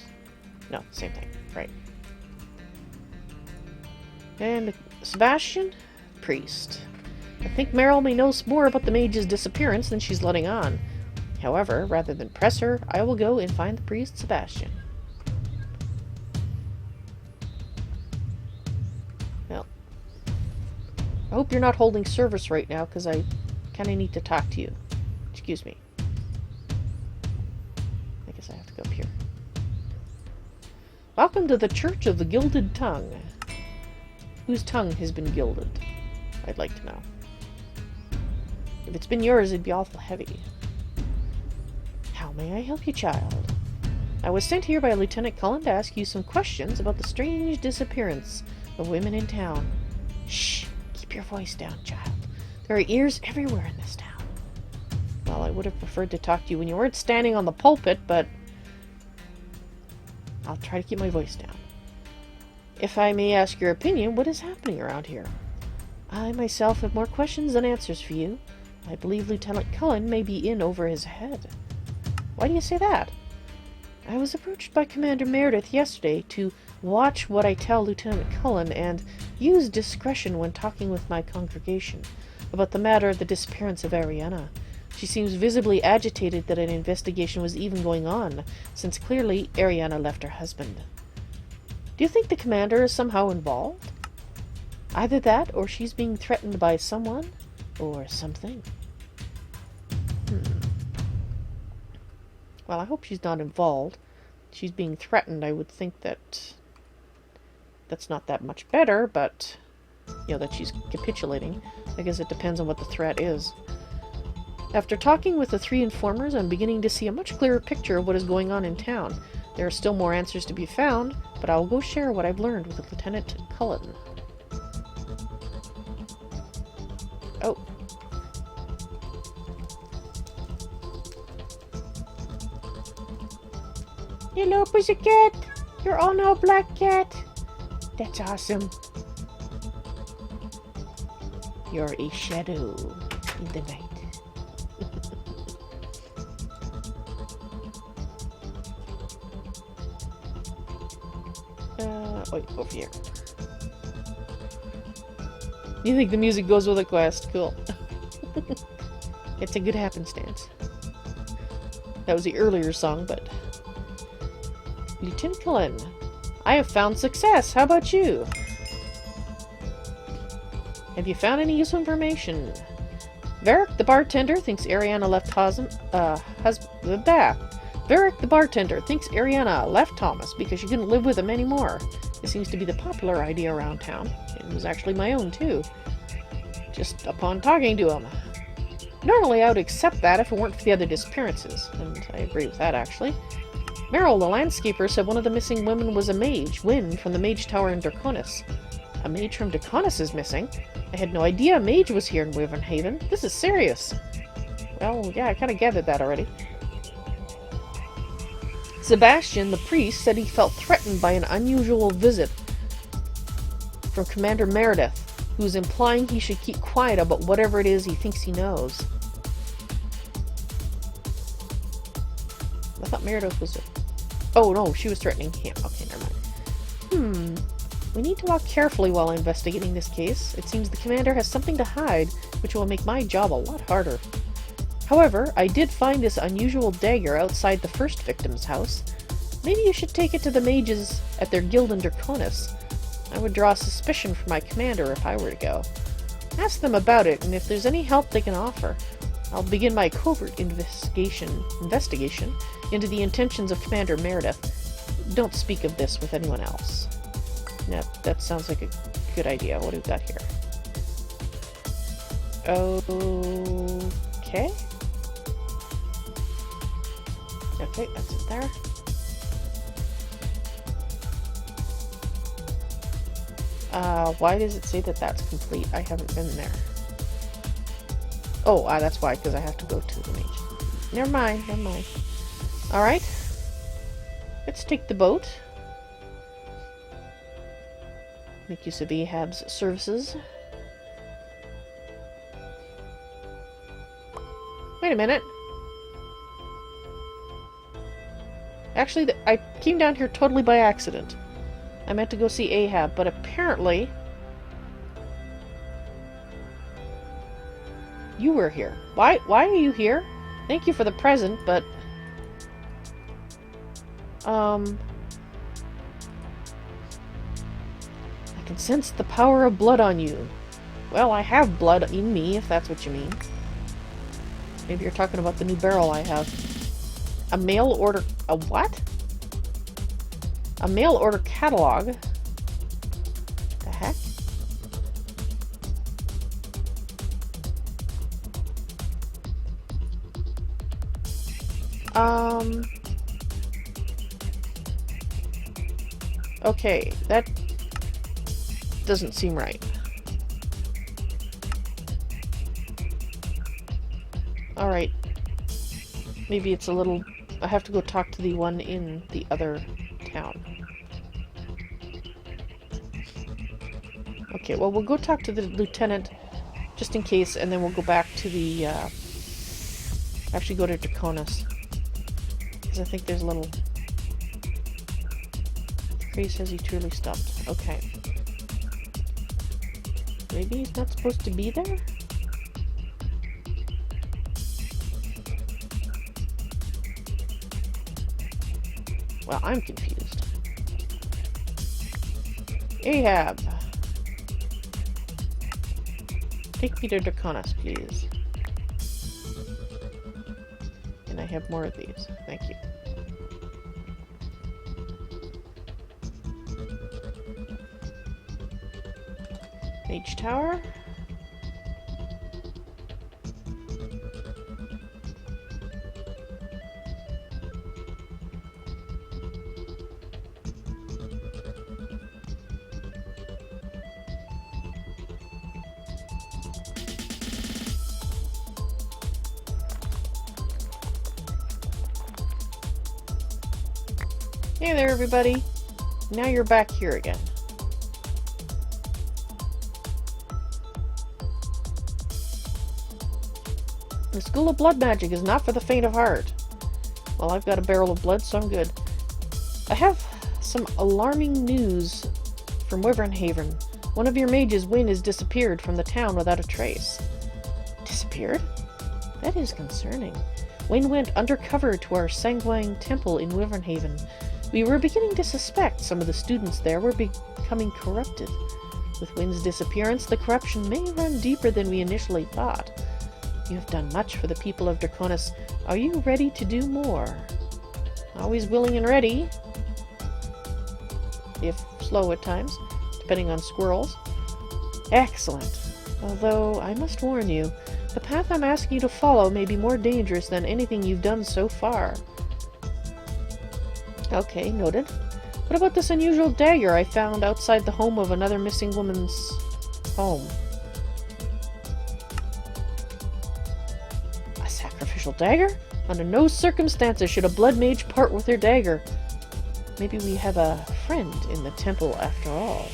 No, same thing. Right. And Sebastian? Priest. I think Meryl may know more about the mage's disappearance than she's letting on. However, rather than press her, I will go and find the priest, Sebastian. Well, I hope you're not holding service right now, because I kind of need to talk to you. Excuse me. I guess I have to go up here. Welcome to the Church of the Gilded Tongue. Whose tongue has been gilded? I'd like to know. If it's been yours, it'd be awful heavy. How may I help you, child? I was sent here by Lieutenant Cullen to ask you some questions about the strange disappearance of women in town. Shh! Keep your voice down, child. There are ears everywhere in this town. Well, I would have preferred to talk to you when you weren't standing on the pulpit, but I'll try to keep my voice down. If I may ask your opinion, what is happening around here? I myself have more questions than answers for you. I believe Lieutenant Cullen may be in over his head. Why do you say that? I was approached by Commander Meredith yesterday to watch what I tell Lieutenant Cullen and use discretion when talking with my congregation about the matter of the disappearance of Ariana. She seems visibly agitated that an investigation was even going on, since clearly Ariana left her husband. Do you think the commander is somehow involved? Either that, or she's being threatened by someone, or something. Well, I hope she's not involved. She's being threatened. I would think that that's not that much better, but, you know, that she's capitulating. I guess it depends on what the threat is. After talking with the 3 informers, I'm beginning to see a much clearer picture of what is going on in town. There are still more answers to be found, but I will go share what I've learned with Lieutenant Cullen. Oh. Hello, pussycat! You're all now black cat! That's awesome. You're a shadow in the night. Wait, over here. You think the music goes with the quest? Cool. It's a good happenstance. That was the earlier song, but... Lieutenant Cullen, I have found success. How about you? Have you found any useful information? Varric, the bartender, thinks Ariana left Varric the bartender thinks Ariana left Thomas because she couldn't live with him anymore. This seems to be the popular idea around town. It was actually my own, too. Just upon talking to him. Normally, I would accept that if it weren't for the other disappearances, and I agree with that, actually. Meryl, the landscaper, said one of the missing women was a mage, Wynne, from the Mage Tower in Draconis. A mage from Draconis is missing? I had no idea a mage was here in Wyvern Haven. This is serious. Well, yeah, I kind of gathered that already. Sebastian, the priest, said he felt threatened by an unusual visit from Commander Meredith, who's implying he should keep quiet about whatever it is he thinks he knows. I thought Meredith was... Oh, no, she was threatening him. Okay, never mind. We need to walk carefully while investigating this case. It seems the commander has something to hide, which will make my job a lot harder. However, I did find this unusual dagger outside the first victim's house. Maybe you should take it to the mages at their guild in Draconis. I would draw suspicion from my commander if I were to go. Ask them about it, and if there's any help they can offer, I'll begin my covert investigation into the intentions of Commander Meredith. Don't speak of this with anyone else. Yeah, that sounds like a good idea. What do we got here? Okay. Okay, that's it there. Why does it say that that's complete? I haven't been there. Oh, that's why, because I have to go to the mage. Never mind, never mind. Alright. Let's take the boat. Make use of Ahab's services. Wait a minute. Actually, I came down here totally by accident. I meant to go see Ahab, but apparently... You were here. Why are you here? Thank you for the present, but... I can sense the power of blood on you. Well, I have blood in me, if that's what you mean. Maybe you're talking about the new barrel I have. A mail order... A what? A mail order catalog? The heck? Okay, that doesn't seem right. Alright. Maybe it's a little... I have to go talk to the one in the other town. Okay, well, we'll go talk to the lieutenant just in case, and then we'll go back to the, actually go to Draconis. Because I think there's a little... The priest says he truly stopped. Okay. Maybe he's not supposed to be there? Well, I'm confused. Ahab! Take me to Draconis, please. And I have more of these. Thank you. Mage Tower. Hey there, everybody. Now you're back here again. The School of Blood Magic is not for the faint of heart. Well, I've got a barrel of blood, so I'm good. I have some alarming news from Wyvern Haven. One of your mages, Wynne, has disappeared from the town without a trace. Disappeared? That is concerning. Wynne went undercover to our Sanguine Temple in Wyvern Haven. We were beginning to suspect some of the students there were becoming corrupted. With Wynne's disappearance, the corruption may run deeper than we initially thought. You have done much for the people of Draconis. Are you ready to do more? Always willing and ready. If slow at times, depending on squirrels. Excellent. Although, I must warn you, the path I'm asking you to follow may be more dangerous than anything you've done so far. Okay, noted. What about this unusual dagger I found outside the home of another missing woman's home? A sacrificial dagger? Under no circumstances should a blood mage part with her dagger. Maybe we have a friend in the temple after all.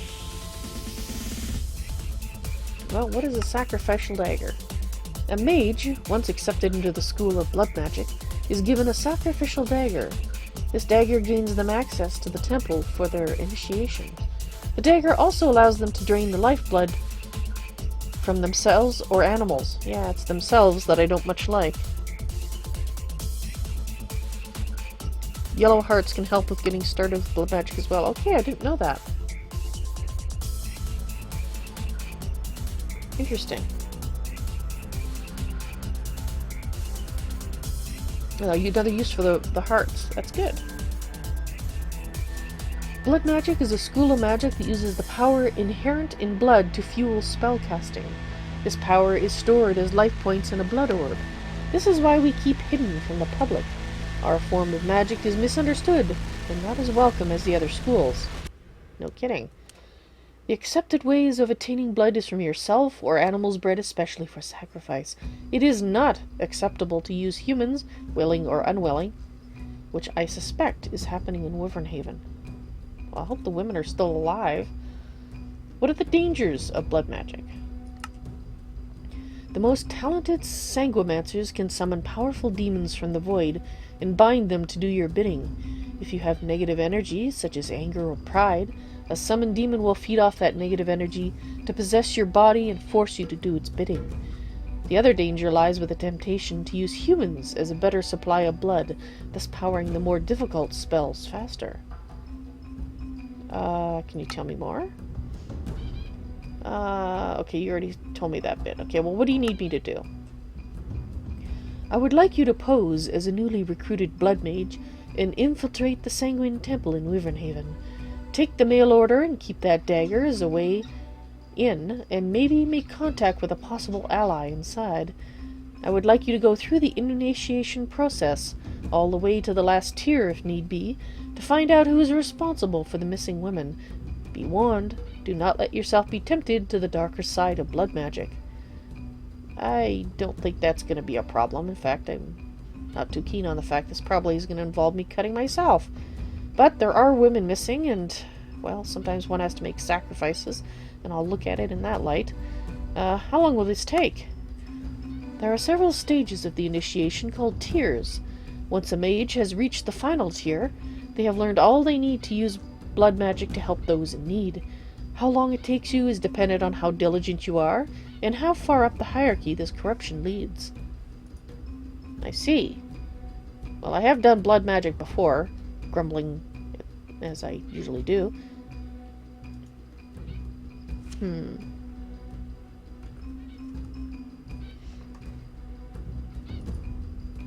Well, what is a sacrificial dagger? A mage, once accepted into the school of blood magic, is given a sacrificial dagger. This dagger gains them access to the temple for their initiation. The dagger also allows them to drain the lifeblood from themselves or animals. Yeah, it's themselves that I don't much like. Yellow hearts can help with getting started with blood magic as well. Okay, I didn't know that. Interesting. Another use for the hearts. That's good. Blood magic is a school of magic that uses the power inherent in blood to fuel spellcasting. This power is stored as life points in a blood orb. This is why we keep hidden from the public. Our form of magic is misunderstood and not as welcome as the other schools. No kidding. The accepted ways of attaining blood is from yourself or animals bred especially for sacrifice. It is not acceptable to use humans, willing or unwilling, which I suspect is happening in Wyvernhaven. Well, I hope the women are still alive. What are the dangers of blood magic? The most talented sanguimancers can summon powerful demons from the void and bind them to do your bidding. If you have negative energy, such as anger or pride, a summoned demon will feed off that negative energy to possess your body and force you to do its bidding. The other danger lies with the temptation to use humans as a better supply of blood, thus powering the more difficult spells faster. Can you tell me more? Okay, you already told me that bit. Okay, well, what do you need me to do? I would like you to pose as a newly recruited blood mage and infiltrate the Sanguine Temple in Wyvernhaven. Take the mail order and keep that dagger as a way in, and maybe make contact with a possible ally inside. I would like you to go through the initiation process, all the way to the last tier if need be, to find out who is responsible for the missing women. Be warned, do not let yourself be tempted to the darker side of blood magic. I don't think that's going to be a problem. In fact, I'm not too keen on the fact this probably is going to involve me cutting myself. But there are women missing, and, well, sometimes one has to make sacrifices, and I'll look at it in that light. How long will this take? There are several stages of the initiation called tiers. Once a mage has reached the final tier, they have learned all they need to use blood magic to help those in need. How long it takes you is dependent on how diligent you are, and how far up the hierarchy this corruption leads. I see. Well, I have done blood magic before, grumbling as I usually do.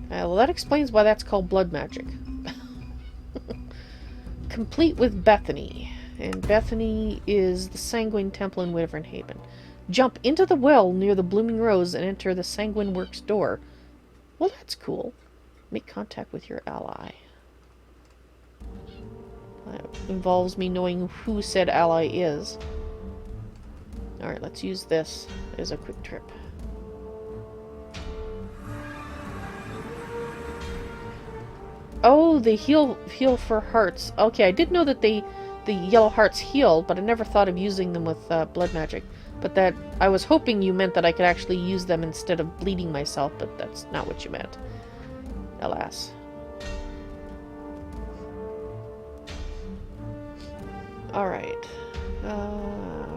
Well, that explains why that's called blood magic. Complete with Bethany. And Bethany is the Sanguine Temple in Wyvernhaven. Jump into the well near the Blooming Rose and enter the Sanguine Works door. Well, that's cool. Make contact with your ally. That involves me knowing who said ally is. Alright, let's use this as a quick trip. Oh, they heal for hearts. Okay, I did know that the yellow hearts heal, but I never thought of using them with blood magic. But that, I was hoping you meant that I could actually use them instead of bleeding myself, but that's not what you meant. Alas. Alright.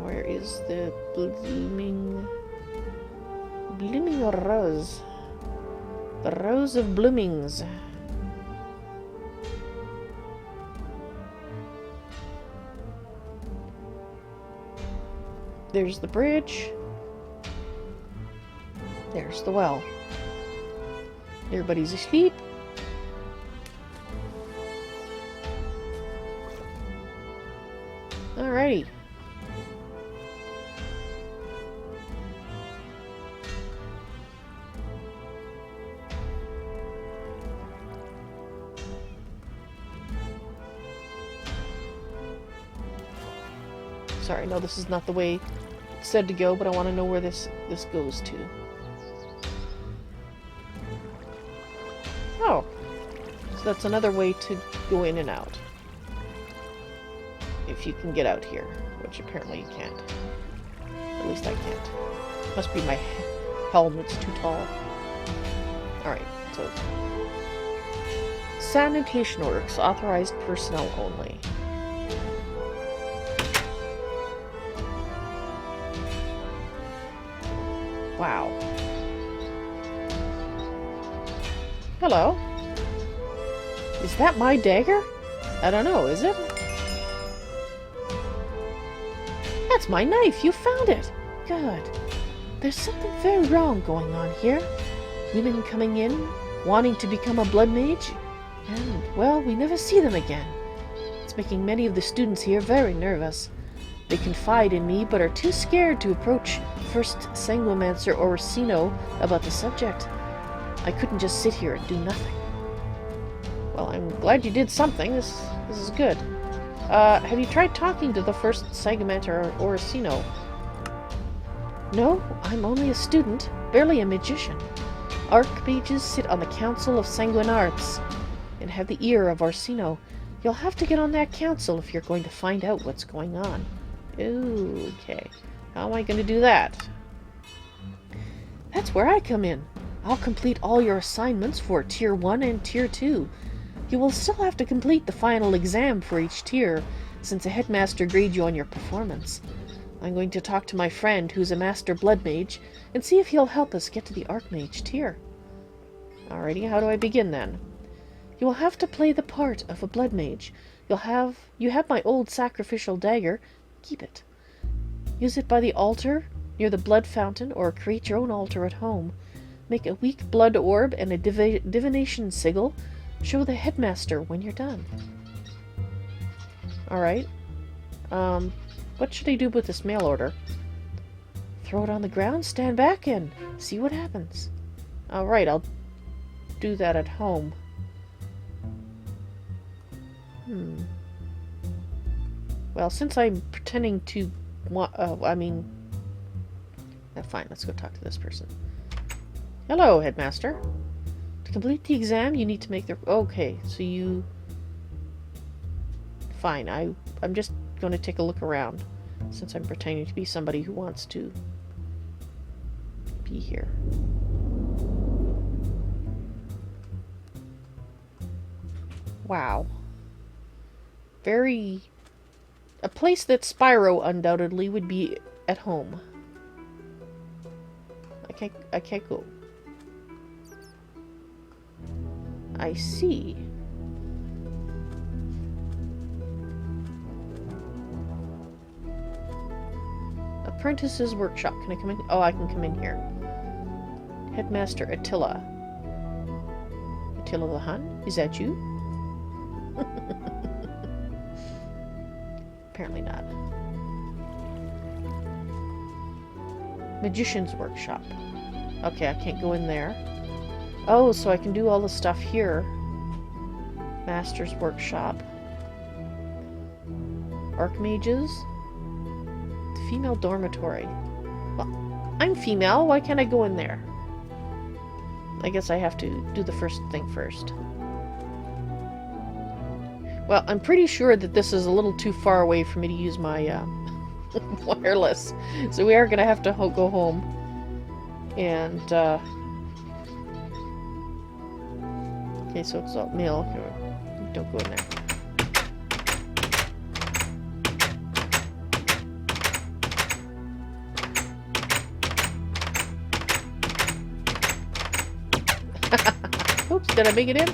Where is the blooming rose? The Rose of Bloomings. There's the bridge. There's the well. Everybody's asleep. Alrighty. Sorry, no, this is not the way it's said to go, but I want to know where this goes to. Oh. So that's another way to go in and out. If you can get out here, which apparently you can't. At least I can't. Must be my helm that's too tall. Alright, so... Sanitation works. Authorized personnel only. Wow. Hello. Is that my dagger? I don't know, is it? That's my knife! You found it! Good. There's something very wrong going on here. Women coming in, wanting to become a blood mage, and, well, we never see them again. It's making many of the students here very nervous. They confide in me, but are too scared to approach First Sanguimancer Orsino about the subject. I couldn't just sit here and do nothing. Well, I'm glad you did something. This is good. Have you tried talking to the First Sanguimancer Orsino? No, I'm only a student, barely a magician. Archmages sit on the Council of Sanguinarts and have the ear of Orsino. You'll have to get on that council if you're going to find out what's going on. Okay. How am I going to do that? That's where I come in. I'll complete all your assignments for Tier 1 and Tier 2. You will still have to complete the final exam for each tier, since a headmaster grades you on your performance. I'm going to talk to my friend, who's a master blood mage, and see if he'll help us get to the Archmage tier. Alrighty, how do I begin then? You will have to play the part of a blood mage. You have my old sacrificial dagger. Keep it. Use it by the altar, near the blood fountain, or create your own altar at home. Make a weak blood orb and a divination sigil. Show the headmaster when you're done. Alright. What should I do with this mail order? Throw it on the ground, stand back, and see what happens. Alright, I'll do that at home. Well, since I'm pretending to fine, let's go talk to this person. Hello, headmaster. To complete the exam, you need to make the... Okay, so you... Fine, I'm just going to take a look around, since I'm pretending to be somebody who wants to be here. Wow. Very... A place that Spyro undoubtedly would be at home. I can't go. I see. Apprentice's workshop. Can I come in? Oh, I can come in here. Headmaster Attila. Attila the Hun? Is that you? Apparently not. Magician's workshop. Okay, I can't go in there. Oh, so I can do all the stuff here. Master's workshop. Archmages. The female dormitory. Well, I'm female. Why can't I go in there? I guess I have to do the first thing first. Well, I'm pretty sure that this is a little too far away for me to use my wireless. So we are going to have to go home. And, okay, so it's all mail. Don't go in there. Oops, did I make it in?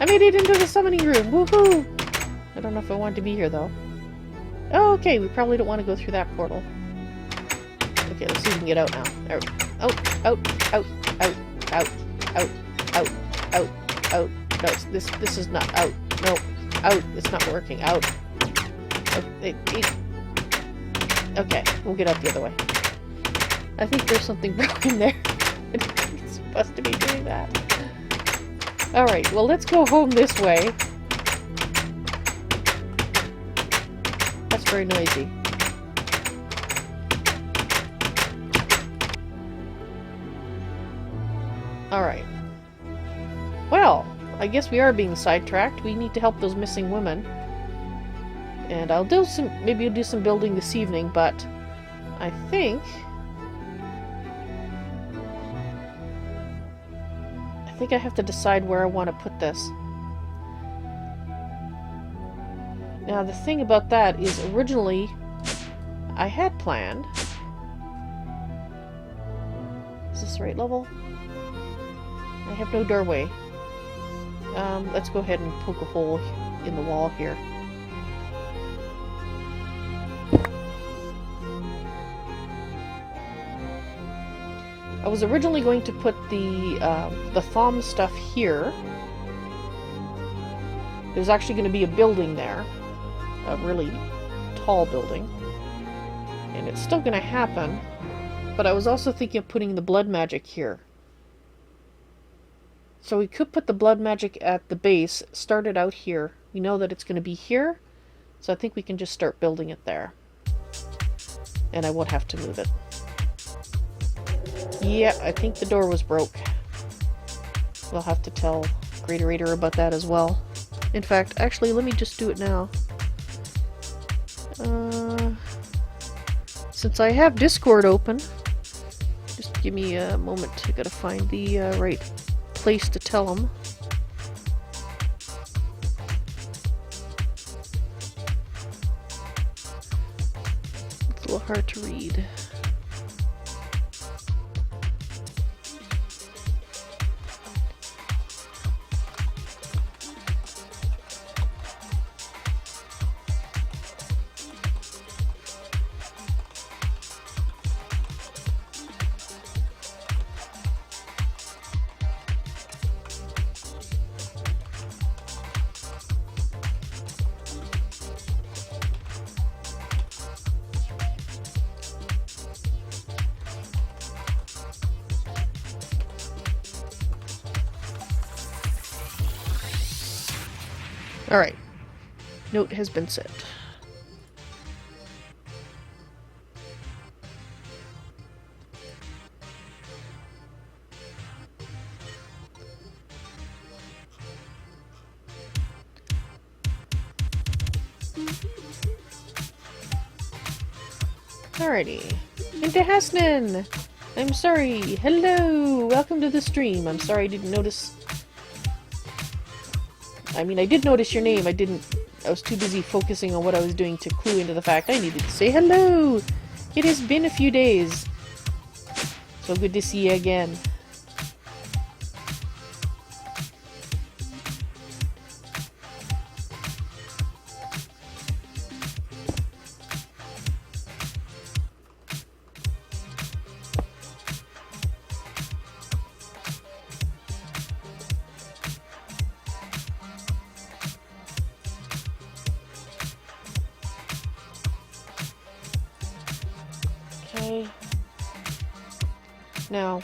I made it into the summoning room. Woohoo! I don't know if I want to be here, though. Oh, okay, we probably don't want to go through that portal. Okay, let's see if we can get out now. There we go. Out, out, out, out, out, out, out, out, out. No, this is not out. No, out. It's not working. Out. Okay, we'll get out the other way. I think there's something broken there. I don't think it's supposed to be doing that. Alright, well let's go home this way. That's very noisy. Alright. Well, I guess we are being sidetracked. We need to help those missing women. And I'll do some, maybe I'll do some building this evening, but I think I have to decide where I want to put this. Now the thing about that is originally I had planned... Is this the right level? I have no doorway. Let's go ahead and poke a hole in the wall here. I was originally going to put the thumb stuff here. There's actually going to be a building there. A really tall building. And it's still going to happen. But I was also thinking of putting the blood magic here. So we could put the blood magic at the base, start it out here. We know that it's going to be here. So I think we can just start building it there. And I won't have to move it. Yeah, I think the door was broke. We'll have to tell GreatOrator about that as well. In fact, actually, let me just do it now. Since I have Discord open, just give me a moment. I gotta find the right place to tell them. It's a little hard to read. Alright. Note has been sent. Alrighty. Into Hasnan! I'm sorry. Hello! Welcome to the stream. I'm sorry I didn't notice... I mean, I did notice your name. I was too busy focusing on what I was doing to clue into the fact I needed to say hello! It has been a few days. So good to see you again. Now,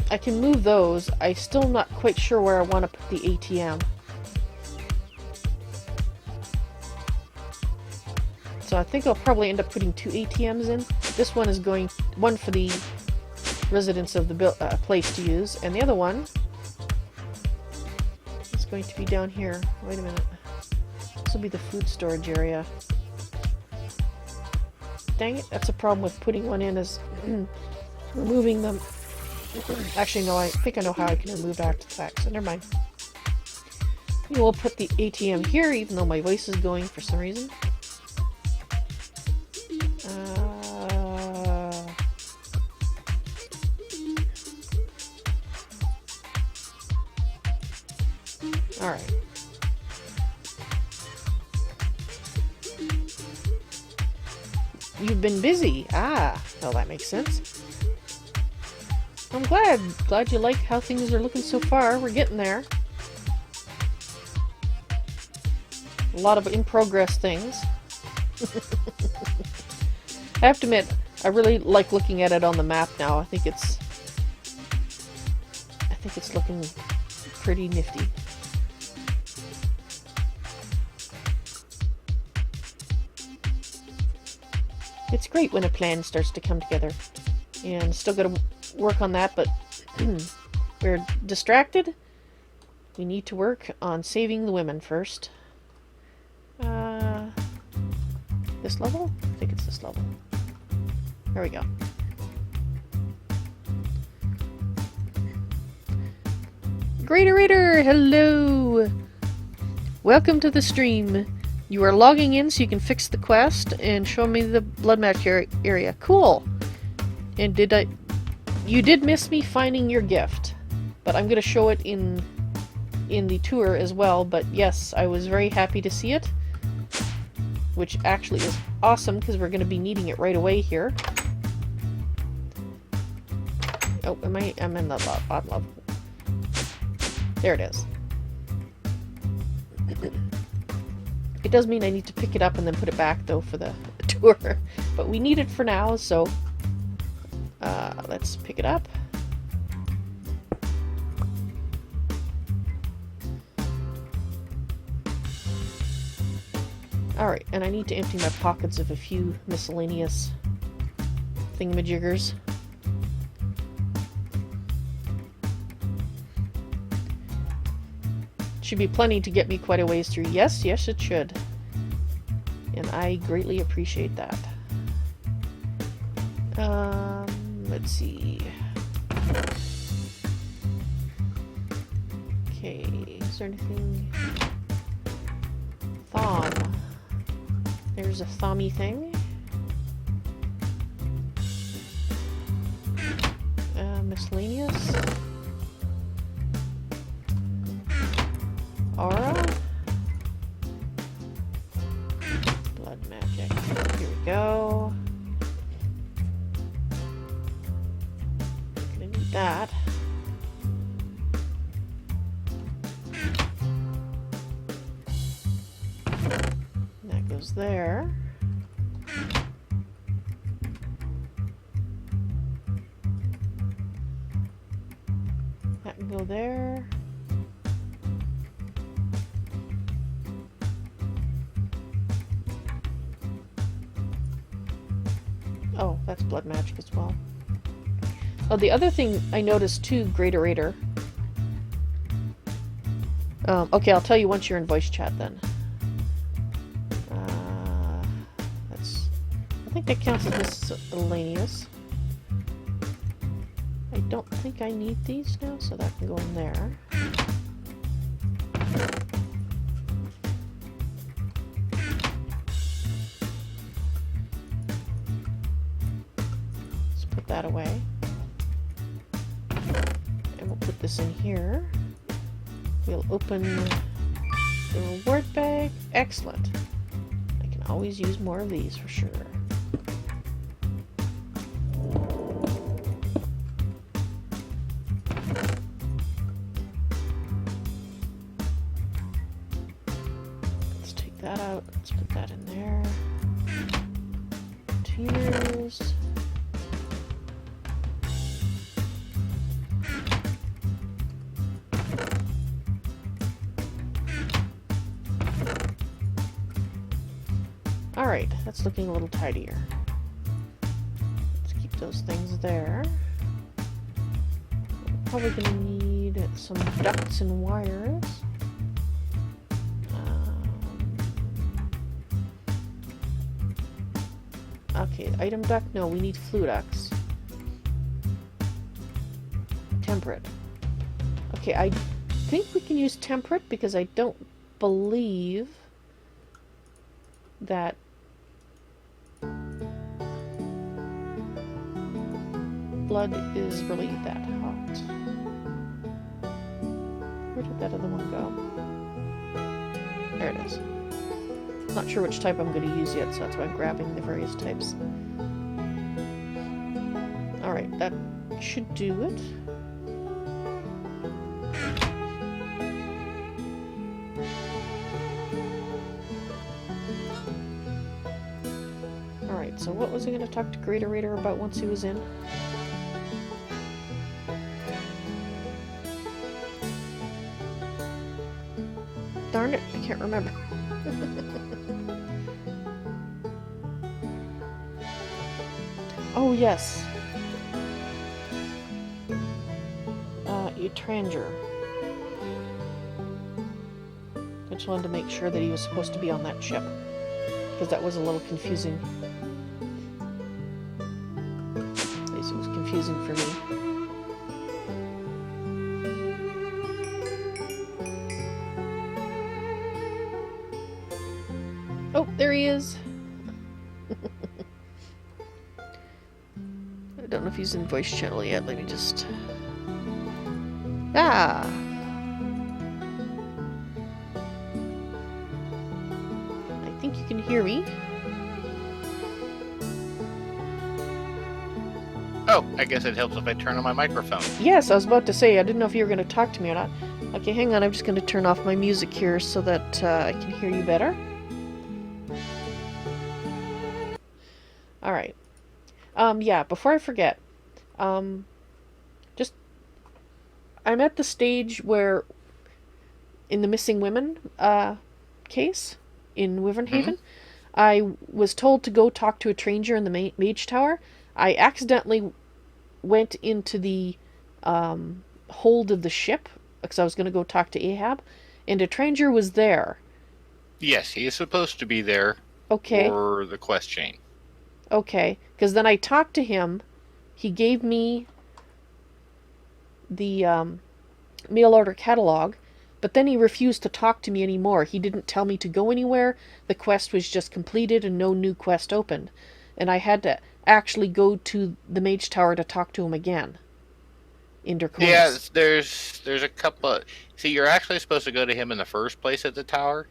I can move those. I'm still not quite sure where I want to put the ATM. So I think I'll probably end up putting 2 ATMs in. This one is one for the residents of the place to use, and the other one is going to be down here. Wait a minute. This will be the food storage area. Dang it, that's a problem with putting one in, is removing them. Actually, no, I think I know how I can remove artifacts, so never mind. We'll put the ATM here, even though my voice is going for some reason. Alright. You've been busy. Ah, well, that makes sense. I'm glad you like how things are looking so far. We're getting there. A lot of in-progress things. I have to admit, I really like looking at it on the map now. I think it's looking pretty nifty. It's great when a plan starts to come together. And still got to work on that, but we're distracted. We need to work on saving the women first. This level? I think it's this level. There we go. GreatOrator, hello! Welcome to the stream. You are logging in so you can fix the quest and show me the blood match area. Cool! And you did miss me finding your gift, but I'm going to show it in the tour as well. But yes, I was very happy to see it, which actually is awesome because we're going to be needing it right away here. Oh, I'm in the bottom level. There it is. It does mean I need to pick it up and then put it back though for the tour, but we need it for now, so let's pick it up. Alright, and I need to empty my pockets of a few miscellaneous thingamajiggers. Should be plenty to get me quite a ways through. Yes, yes it should. And I greatly appreciate that. Let's see. Okay, is there anything? Thumb. There's a thummy thing. Miscellaneous. Aura. Blood magic. Here we go. Gonna need that. That goes there. That can go there. Oh, that's blood magic as well. Oh, the other thing I noticed too, GreatOrator. Okay, I'll tell you once you're in voice chat then. I think that counts as miscellaneous. I don't think I need these now, so that can go in there. That away, and we'll put this in here. We'll open the reward bag. Excellent. I can always use more of these for sure. Let's take that out. Let's put that in there. Tears. Alright, that's looking a little tidier. Let's keep those things there. Probably gonna need some ducts and wires. Okay, item duct? No, we need flue ducts. Temperate. Okay, I think we can use temperate because I don't believe that blood is really that hot. Where did that other one go? There it is. Not sure which type I'm going to use yet, so that's why I'm grabbing the various types. Alright, that should do it. so what was I going to talk to GreatOrator about once he was in? Darn it, I can't remember. Oh, yes. Utranger. I just wanted to make sure that he was supposed to be on that ship, because that was a little confusing. At least it was confusing for me. Oh, there he is! I don't know if he's in voice channel yet. Let me just... Ah! I think you can hear me. Oh, I guess it helps if I turn on my microphone. Yes, I was about to say, I didn't know if you were going to talk to me or not. Okay, hang on, I'm just going to turn off my music here so that I can hear you better. Alright. Yeah, before I forget, just, I'm at the stage where, in the missing women case, in Wyvernhaven, I was told to go talk to a stranger in the mage tower. I accidentally went into the hold of the ship, because I was going to go talk to Ahab, and a stranger was there. Yes, he is supposed to be there. Okay. For the quest chain. Okay, because then I talked to him. He gave me the mail order catalog, but then he refused to talk to me anymore. He didn't tell me to go anywhere. The quest was just completed and no new quest opened. And I had to actually go to the mage tower to talk to him again. In Draconis. Yeah, there's a couple. See, you're actually supposed to go to him in the first place at the tower.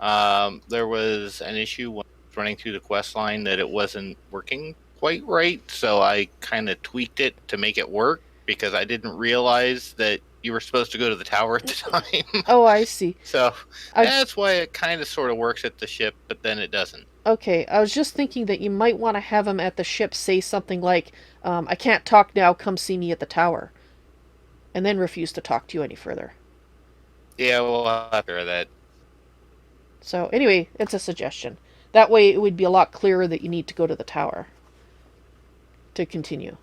There was an issue when running through the quest line that it wasn't working quite right, so I kind of tweaked it to make it work because I didn't realize that you were supposed to go to the tower at the time. Oh, I see. So that's why it kind of sort of works at the ship, but then it doesn't. Okay, I was just thinking that you might want to have him at the ship say something like, I can't talk now, come see me at the tower. And then refuse to talk to you any further. Yeah, we'll have to hear that. So, anyway, it's a suggestion. That way it would be a lot clearer that you need to go to the tower to continue.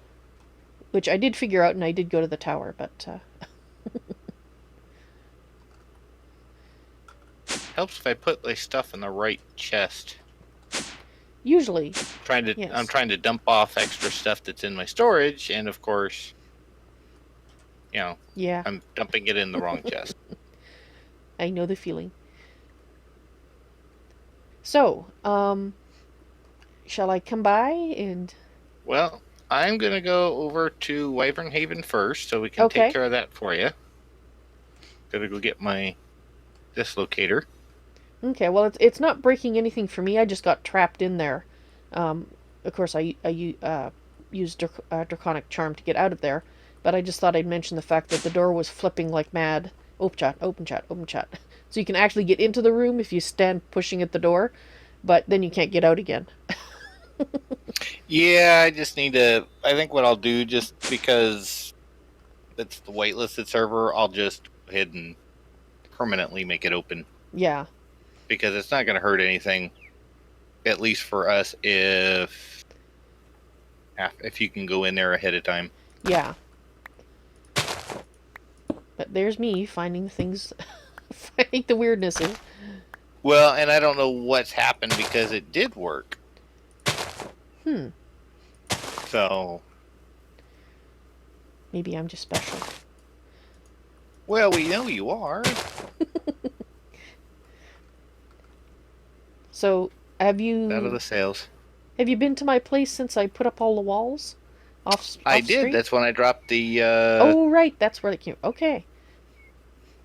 Which I did figure out, and I did go to the tower, but... Helps if I put the stuff in the right chest. Usually. Yes. I'm trying to dump off extra stuff that's in my storage, and of course, you know, yeah. I'm dumping it in the wrong chest. I know the feeling. So, shall I come by and... Well, I'm going to go over to Wyvernhaven first, so we can take care of that for you. Gotta go get my dislocator. Okay, well, it's not breaking anything for me. I just got trapped in there. Of course, I used Draconic Charm to get out of there, but I just thought I'd mention the fact that the door was flipping like mad. Open chat, open chat, open chat. So you can actually get into the room if you stand pushing at the door, but then you can't get out again. Yeah, I just need to... I think what I'll do, just because it's the waitlisted server, I'll just go ahead and permanently make it open. Yeah. Because it's not going to hurt anything, at least for us, if you can go in there ahead of time. Yeah. But there's me finding things, finding the weirdnesses. Well, and I don't know what's happened because it did work. So... Maybe I'm just special. Well, we know you are. So, have you... Out of the sales. Have you been to my place since I put up all the walls? I did. That's when I dropped the... Oh, right. That's where they came... Okay.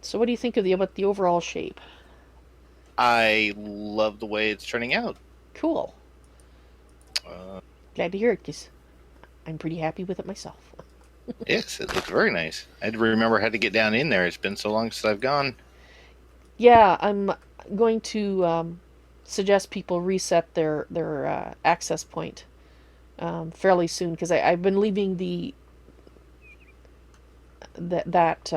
So what do you think of about the overall shape? I love the way it's turning out. Cool. Glad to hear it, because I'm pretty happy with it myself. Yes, it looks very nice. I had to remember how to get down in there. It's been so long since I've gone. Yeah, I'm going to suggest people reset their access point fairly soon, because I've been leaving that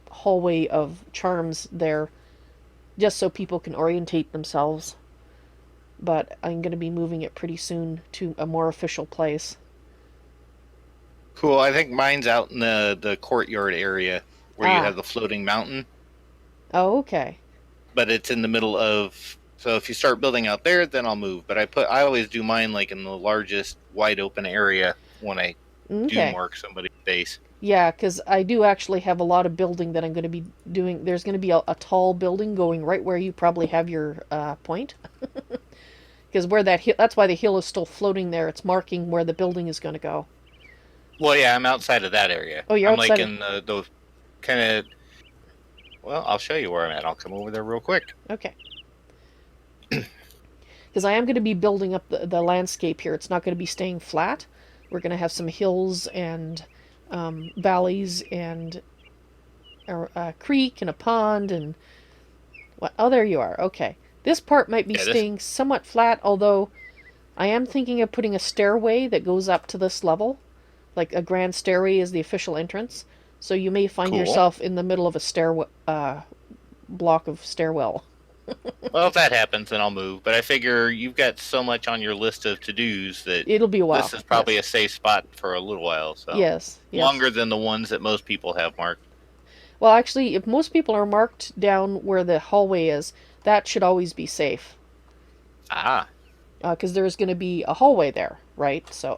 hallway of charms there just so people can orientate themselves. But I'm going to be moving it pretty soon to a more official place. Cool. I think mine's out in the courtyard area where you Ah, have the floating mountain, oh, okay. but it's in the middle of. So if you start building out there, then I'll move. But I always do mine like in the largest wide open area when I do Okay. mark somebody's base. Yeah, because I do actually have a lot of building that I'm going to be doing. There's going to be a tall building going right where you probably have your point. Because where that's why the hill is still floating there. It's marking where the building is going to go. Well, yeah, I'm outside of that area. Oh, you're I'm like outside of. in the kind of. Well, I'll show you where I'm at. I'll come over there real quick. Okay. Because I am going to be building up the landscape here. It's not going to be staying flat. We're going to have some hills and valleys and a creek and a pond and what? Oh, there you are. Okay. This part might be Yeah, this. staying somewhat flat, although I am thinking of putting a stairway that goes up to this level. Like a grand stairway is the official entrance. So you may find Cool. yourself in the middle of a block of stairwell. Well, if that happens, then I'll move. But I figure you've got so much on your list of to dos that It'll be a while. this is probably Yes. a safe spot for a little while. So Yes. Yes. longer than the ones that most people have marked. Well, actually, if most people are marked down where the hallway is, that should always be safe. Ah, Because there's going to be a hallway there, right? So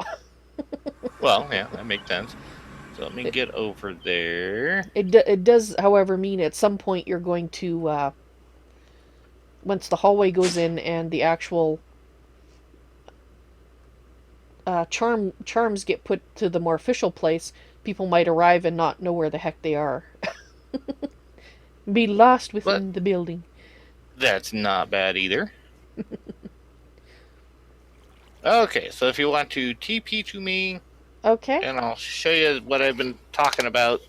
well, yeah, that makes sense. So let me it, get over there. it does, however, mean at some point you're going to, once the hallway goes in and the actual charms get put to the more official place, people might arrive and not know where the heck they are. Be lost But within the building. that's not bad either. Okay, so if you want to TP to me, Okay. and I'll show you what I've been talking about.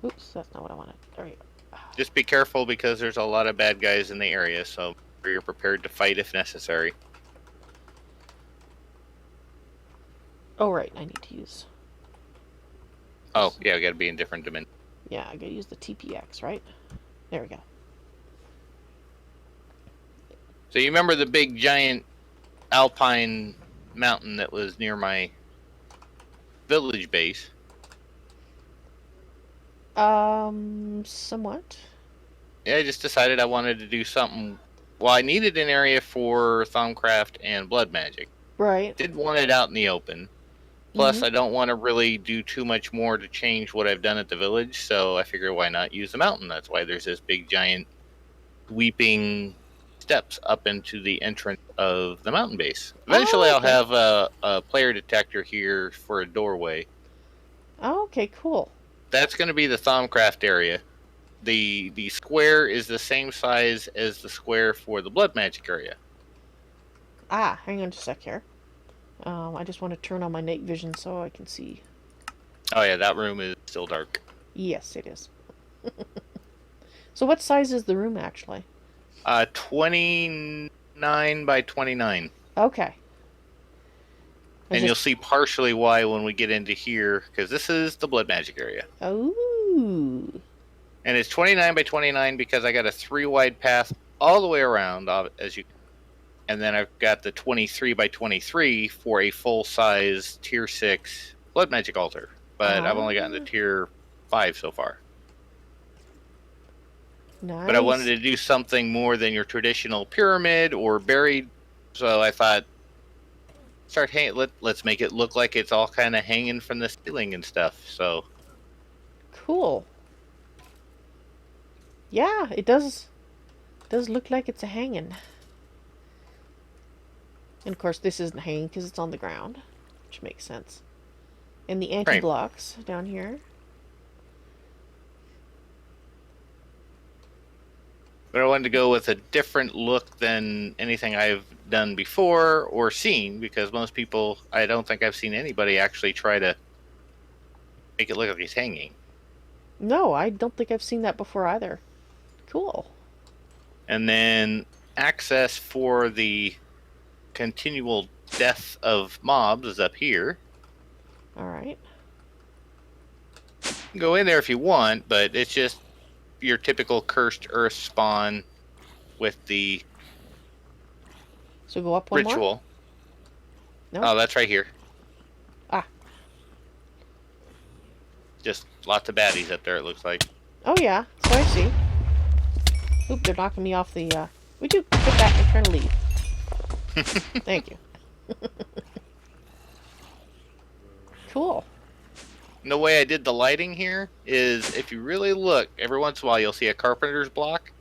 Oops, that's not what I wanted. There you go. Just be careful because there's a lot of bad guys in the area, so you're prepared to fight if necessary. Oh, right. I need to use. Oh, yeah, we gotta be in different dimensions. Yeah, I gotta use the TPX, right? There we go. So you remember the big giant alpine mountain that was near my village base? Somewhat. Yeah, I just decided I wanted to do something. Well, I needed an area for Thaumcraft and Blood Magic. Right. Didn't want it out in the open. Plus, I don't want to really do too much more to change what I've done at the village, so I figured why not use the mountain? That's why there's this big giant sweeping steps up into the entrance of the mountain base. Eventually, Oh, I'll okay. have a player detector here for a doorway. Oh, okay, cool. That's going to be the Thaumcraft area. The square is the same size as the square for the Blood Magic area. Ah, hang on just a sec here. I just want to turn on my night vision so I can see. Oh yeah, that room is still dark. Yes, it is. So what size is the room actually? 29 by 29. Okay. And you'll see partially why when we get into here, because this is the Blood Magic area. Oh. And it's 29 by 29 because I got a 3 wide path all the way around, as you. And then I've got the 23 by 23 for a full size tier 6 Blood Magic altar. But I've only gotten to tier 5 so far. Nice. But I wanted to do something more than your traditional pyramid or buried. So I thought, let's make it look like it's all kind of hanging from the ceiling and stuff. So cool. Yeah, it does. Does look like it's a hanging. And of course, this isn't hanging because it's on the ground, which makes sense. And the anti-blocks down here. But I wanted to go with a different look than anything I've done before or seen, because most people, I don't think I've seen anybody actually try to make it look like he's hanging. No, I don't think I've seen that before either. Cool. And then access for the continual death of mobs is up here. All right. You can go in there if you want, but it's just your typical cursed earth spawn with the So go up one more? ritual. No? Oh, that's right here. Ah. Just lots of baddies up there, it looks like. Oh, yeah. So I see. Oop, they're knocking me off the, Would you quit that? I'm trying to leave. Thank you. Cool. And the way I did the lighting here is, if you really look, every once in a while you'll see a carpenter's block.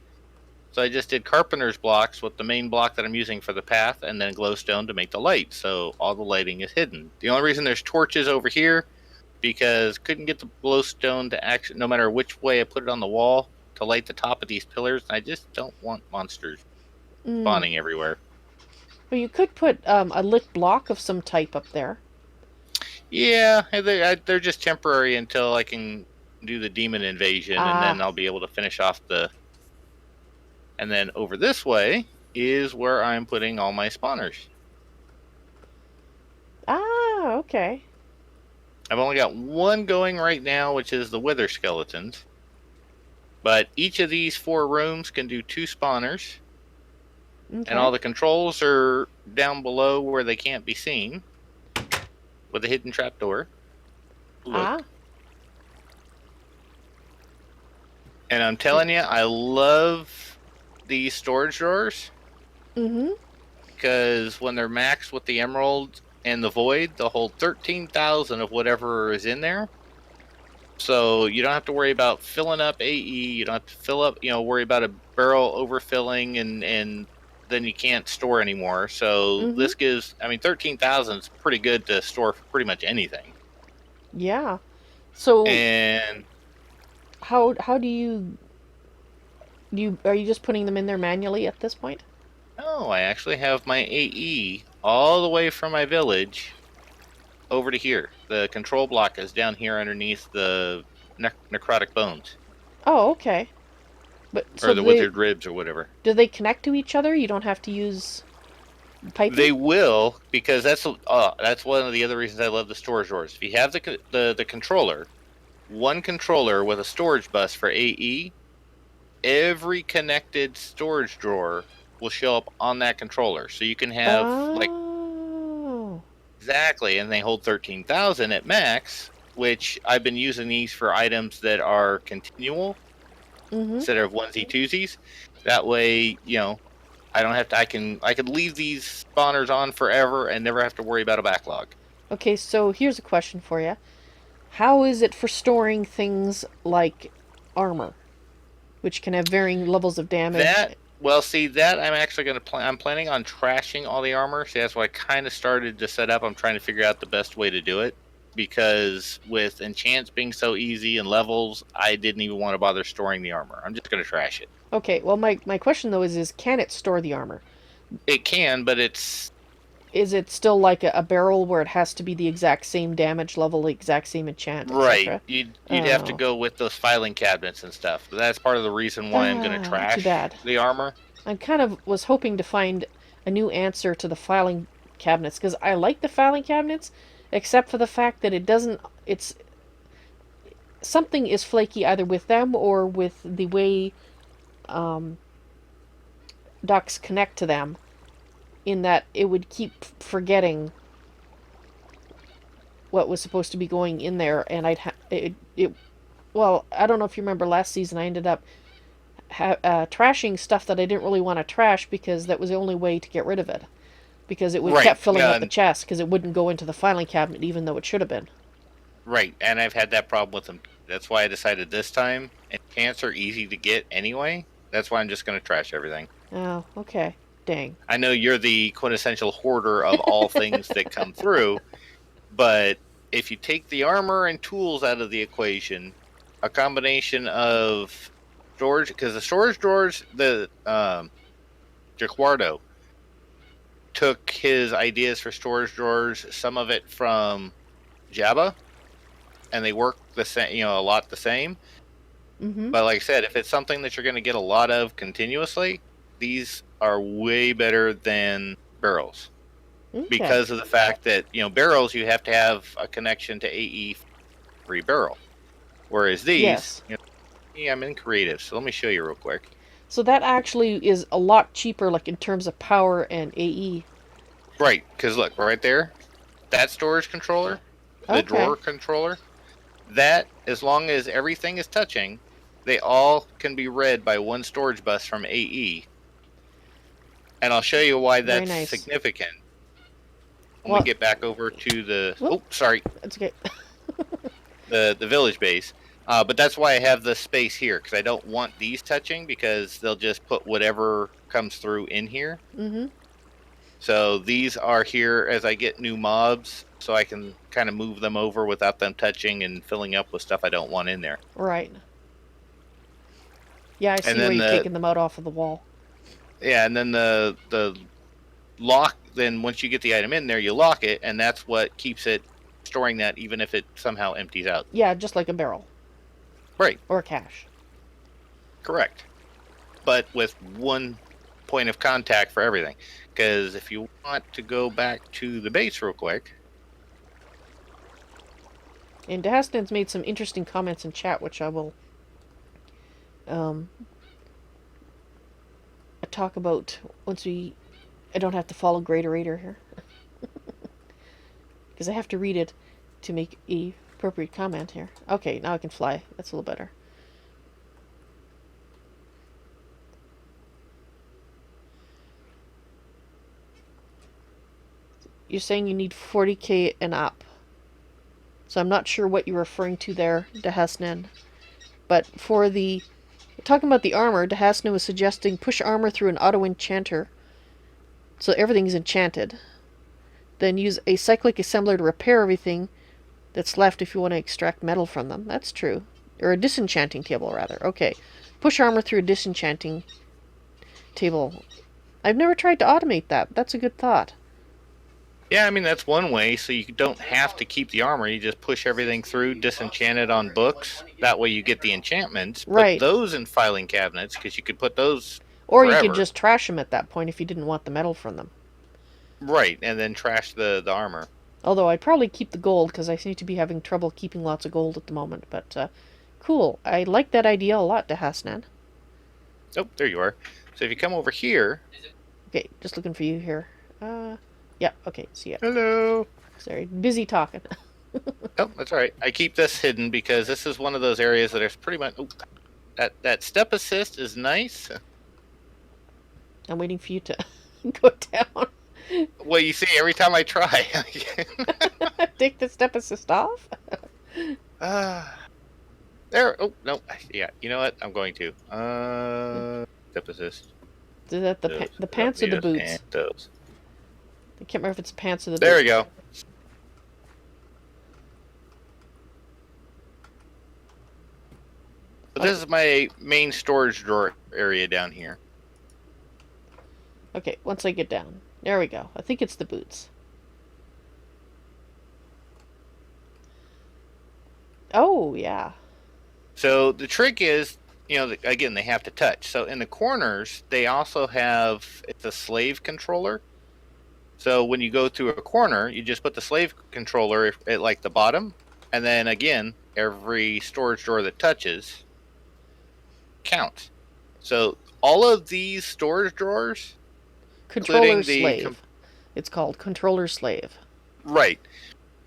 So I just did carpenter's blocks with the main block that I'm using for the path, and then glowstone to make the light. So all the lighting is hidden. The only reason there's torches over here, because couldn't get the glowstone to actually, no matter which way I put it on the wall, to light the top of these pillars. I just don't want monsters spawning everywhere. Well, you could put a lit block of some type up there. Yeah, they're just temporary until I can do the demon invasion, and then I'll be able to finish off the... And then over this way is where I'm putting all my spawners. Ah, okay. I've only got one going right now, which is the wither skeletons. But each of these 4 rooms can do 2 spawners. Okay. And all the controls are down below where they can't be seen, with a hidden trapdoor. Look. Ah. And I'm telling you, I love these storage drawers. Mm-hmm. Because when they're maxed with the emerald and the void, they'll hold 13,000 of whatever is in there. So you don't have to worry about filling up AE. You don't have to fill up, worry about a barrel overfilling and then you can't store anymore. So this gives, 13,000 is pretty good to store for pretty much anything. Yeah. So and how do you are you just putting them in there manually at this point? No, I actually have my AE all the way from my village over to here. The control block is down here underneath the necrotic bones. Oh, okay. But so or the withered ribs or whatever. Do they connect to each other? You don't have to use piping? They will, because that's one of the other reasons I love the storage drawers. If you have the controller, one controller with a storage bus for AE, every connected storage drawer will show up on that controller. So you can have exactly, and they hold 13,000 at max, which I've been using these for items that are continual instead of onesie twosies. That way, I don't have to. I could leave these spawners on forever and never have to worry about a backlog. Okay, so here's a question for you. How is it for storing things like armor, which can have varying levels of damage? That I'm actually going to I'm planning on trashing all the armor. See, that's why I kind of started to set up. I'm trying to figure out the best way to do it, because with enchants being so easy and levels, I didn't even want to bother storing the armor. I'm just going to trash it. Okay, well, my question though is can it store the armor? It can, but it's... Is it still like a barrel where it has to be the exact same damage level, the exact same enchant, right? You'd have to go with those filing cabinets and stuff. But that's part of the reason why I'm going to trash the armor. I kind of was hoping to find a new answer to the filing cabinets, because I like the filing cabinets, except for the fact that it doesn't... It's... Something is flaky either with them or with the way ducks connect to them, in that it would keep forgetting what was supposed to be going in there, and well, I don't know if you remember last season, I ended up trashing stuff that I didn't really want to trash, because that was the only way to get rid of it, because it would kept filling up the chest, because it wouldn't go into the filing cabinet even though it should have been. Right, and I've had that problem with them. That's why I decided this time, enchants are easy to get anyway. That's why I'm just going to trash everything. Oh, okay. Dang. I know you're the quintessential hoarder of all things that come through, but if you take the armor and tools out of the equation, a combination of storage, because the storage drawers, Jaquardo took his ideas for storage drawers, some of it from Jabba, and they work the same, a lot the same. Mm-hmm. But like I said, if it's something that you're going to get a lot of continuously, these are way better than barrels Okay. because of the fact that barrels you have to have a connection to AE for every barrel, whereas these, Yes. yeah, I'm in creative, so let me show you real quick. So that actually is a lot cheaper, like in terms of power and AE. Right, because look right there, that storage controller, the Okay. drawer controller, that as long as everything is touching, they all can be read by one storage bus from AE, and I'll show you why Very that's nice. significant when we Well, get back over to the whoop, sorry, that's okay. the village base. But that's why I have the space here, because I don't want these touching, because they'll just put whatever comes through in here. Mm-hmm. So these are here as I get new mobs, so I can kind of move them over without them touching and filling up with stuff I don't want in there. Right. Yeah, I And see where then you've taken them out off of the wall. the lock. Then once you get the item in there, you lock it, and that's what keeps it storing that, even if it somehow empties out. Yeah, just like a barrel. Right. Or a cache. Correct. But with one point of contact for everything. Because if you want to go back to the base real quick. And Dehastin's made some interesting comments in chat, which I will um, talk about once we... I don't have to follow GreatOrator here. Because I have to read it to make a appropriate comment here. Okay, now I can fly. That's a little better. You're saying you need 40k and up. So I'm not sure what you're referring to there, Dehasnin. But for the... Talking about the armor, Dehasnin was suggesting push armor through an auto enchanter. So everything's enchanted. Then use a cyclic assembler to repair everything that's left if you want to extract metal from them. That's true. Or a disenchanting table, rather. Okay. Push armor through a disenchanting table. I've never tried to automate that. That's a good thought. Yeah, I mean, that's one way, so you don't have to keep the armor. You just push everything through, disenchant it on books. That way you get the enchantments. Put Right. those in filing cabinets, because you could put those Or you could forever. just trash them at that point if you didn't want the metal from them. Right, and then trash the armor. Although I'd probably keep the gold, because I seem to be having trouble keeping lots of gold at the moment. But, cool. I like that idea a lot, Dehasnan. Oh, there you are. So if you come over here... Okay, just looking for you here. Yeah, okay, see ya. Hello. Sorry, busy talking. Oh, that's all right. I keep this hidden because this is one of those areas that is pretty much... Oh, that step assist is nice. I'm waiting for you to go down. Well, you see, every time I try... Take the step assist off? There. Oh, no. Yeah, you know what? I'm going to. Step assist. Is that the pants or the boots? Those. I can't remember if it's the pants or the There boots. we go. So this is my main storage drawer area down here. Okay, once I get down. There we go. I think it's the boots. Oh, yeah. So the trick is, again, they have to touch. So in the corners, they also have, it's a slave controller. So when you go through a corner, you just put the slave controller at like the bottom. And then again, every storage drawer that touches counts. So all of these storage drawers, Controller slave. It's called controller slave. Right.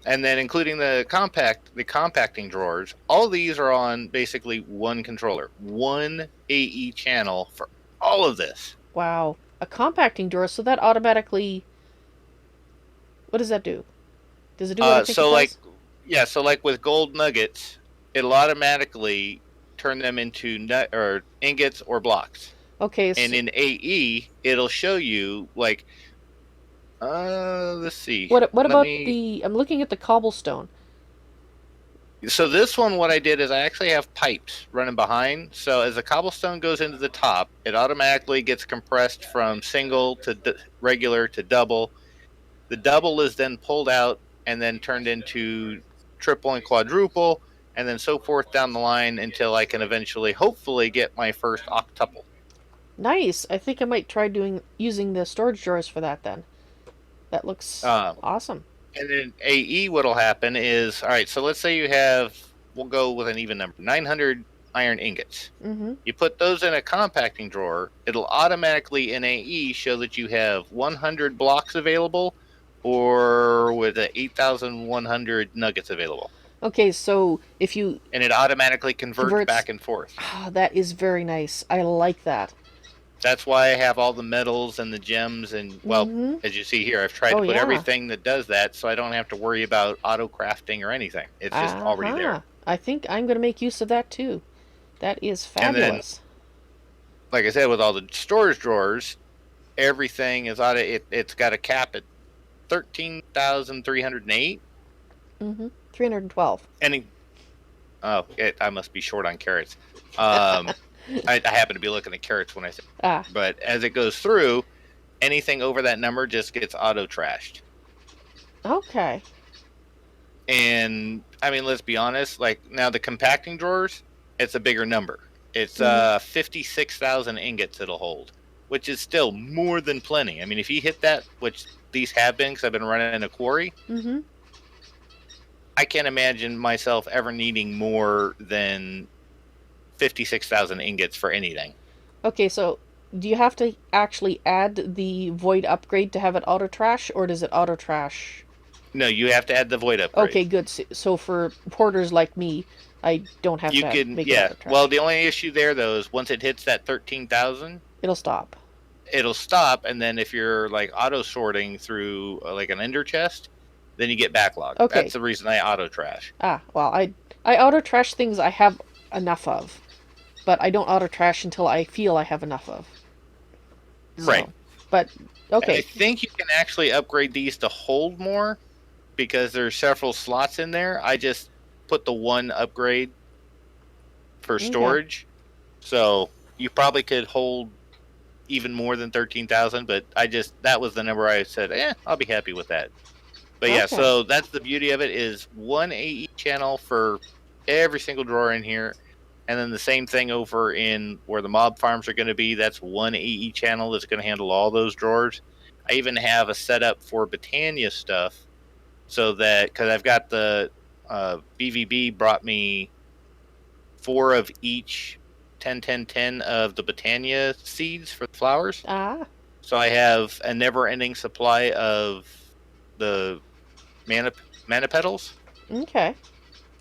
And then including the compacting drawers, all of these are on basically one controller, one AE channel for all of this. Wow. A compacting drawer, so that automatically... What does that do? Does it do what I think it does? So like with gold nuggets, it'll automatically turn them into ingots or blocks. Okay, and in AE, it'll show you like, let's see. What about I'm looking at the cobblestone. So this one, what I did is I actually have pipes running behind. So as the cobblestone goes into the top, it automatically gets compressed from single to regular to double. The double is then pulled out and then turned into triple and quadruple. and then so forth down the line until I can eventually, hopefully, get my first octuple. Nice. I think I might try using the storage drawers for that then. That looks awesome. And then AE, what'll happen is, all right, so let's say you have, we'll go with an even number, 900 iron ingots. Mm-hmm. You put those in a compacting drawer, it'll automatically in AE show that you have 100 blocks available or with 8,100 nuggets available. Okay, so if you... And it automatically converts back and forth. That is very nice. I like that. That's why I have all the metals and the gems, and well, as you see here, I've tried to put everything that does that, so I don't have to worry about auto crafting or anything. It's just already there. I think I'm going to make use of that too. That is fabulous. And then, like I said, with all the storage drawers, everything is it's got a cap at 13,308. 312. I must be short on carrots. I happen to be looking at carrots when I say. But as it goes through, anything over that number just gets auto trashed. Okay. And I mean, let's be honest. Like now, the compacting drawers, it's a bigger number. It's 56,000 ingots it'll hold, which is still more than plenty. I mean, if you hit that, which these have been, because I've been running in a quarry. I can't imagine myself ever needing more than 56,000 ingots for anything. Okay, so do you have to actually add the void upgrade to have it auto trash, or does it auto trash? No, you have to add the void upgrade. Okay, good. So for porters like me, I don't have to make it auto trash. Well, the only issue there though is once it hits that 13,000, it'll stop. It'll stop, and then if you're like auto sorting through like an ender chest, then you get backlogged. Okay. That's the reason I auto trash. Well, I auto trash things I have enough of. But I don't auto trash until I feel I have enough of. So, right. But okay. I think you can actually upgrade these to hold more because there's several slots in there. I just put the one upgrade for storage. So you probably could hold even more than 13,000, but that was the number I said, I'll be happy with that. But yeah, so that's the beauty of it is one AE channel for every single drawer in here. And then the same thing over in where the mob farms are going to be. That's one AE channel that's going to handle all those drawers. I even have a setup for Botania stuff so that, because I've got the BVB brought me 4 of each 10 of the Botania seeds for the flowers. So I have a never-ending supply of the mana petals. Okay.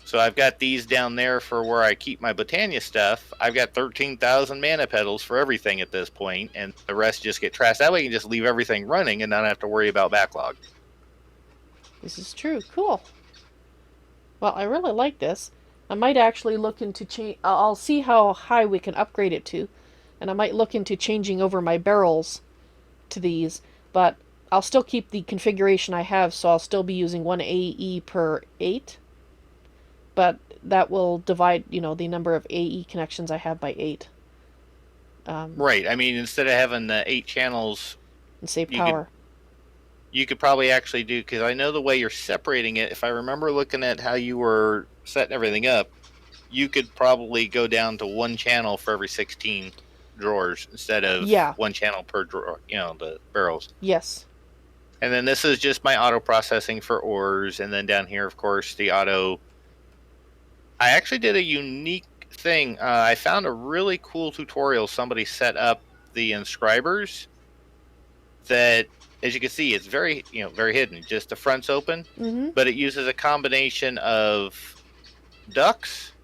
So I've got these down there for where I keep my Botania stuff. I've got 13,000 mana petals for everything at this point, and the rest just get trashed. That way you can just leave everything running and not have to worry about backlog. This is true. Cool. Well, I really like this. I might actually look into change. I'll see how high we can upgrade it to, and I might look into changing over my barrels to these, but I'll still keep the configuration I have, so I'll still be using 1 AE per 8. But that will divide, the number of AE connections I have by 8. Right. I mean, instead of having the 8 channels... And save power. You could probably actually do... Because I know the way you're separating it, if I remember looking at how you were setting everything up, you could probably go down to 1 channel for every 16 drawers instead of 1 channel per drawer, the barrels. Yes. And then this is just my auto processing for ores. And then down here, of course, the auto... I actually did a unique thing. I found a really cool tutorial. Somebody set up the inscribers that, as you can see, it's very, very hidden. Just the front's open, but it uses a combination of ducts,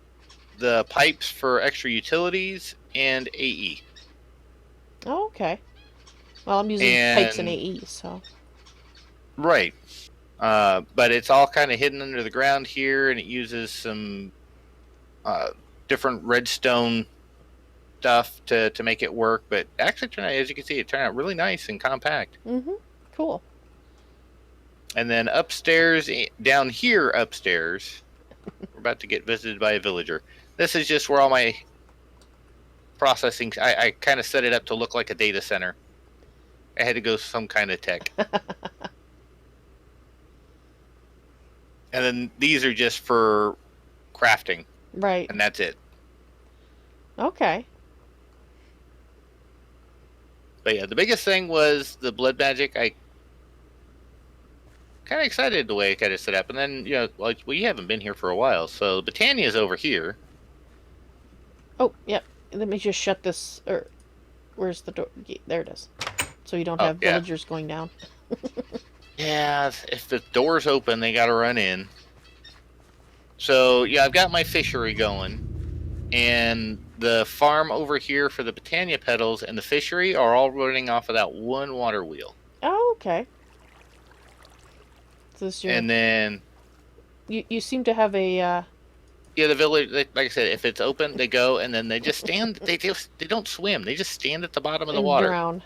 the pipes for extra utilities, and AE. Oh, okay. Well, I'm using pipes and AE, so. Right. But it's all kind of hidden under the ground here, and it uses some different redstone stuff to make it work. But actually, as you can see, it turned out really nice and compact. Cool. And then upstairs, down here upstairs, we're about to get visited by a villager. This is just where all my processing, I kind of set it up to look like a data center. I had to go some kind of tech. And then these are just for crafting, Right. and that's it. Okay. But yeah, the biggest thing was the blood magic. I kind of excited the way it kind of set up, and then like we haven't been here for a while, so Britannia's over here. Oh, yep. Let me just shut this. Or where's the door? There it is. So you don't Oh have yeah, villagers going down. yeah. If the door's open, they got to run in. So yeah, I've got my fishery going, and the farm over here for the Britannia petals and the fishery are all running off of that one water wheel. Oh, okay. So this is your. And then You seem to have a. yeah, the village, like I said, if it's open, they go, and then they just stand. They don't swim. They just stand at the bottom of the water. Drown.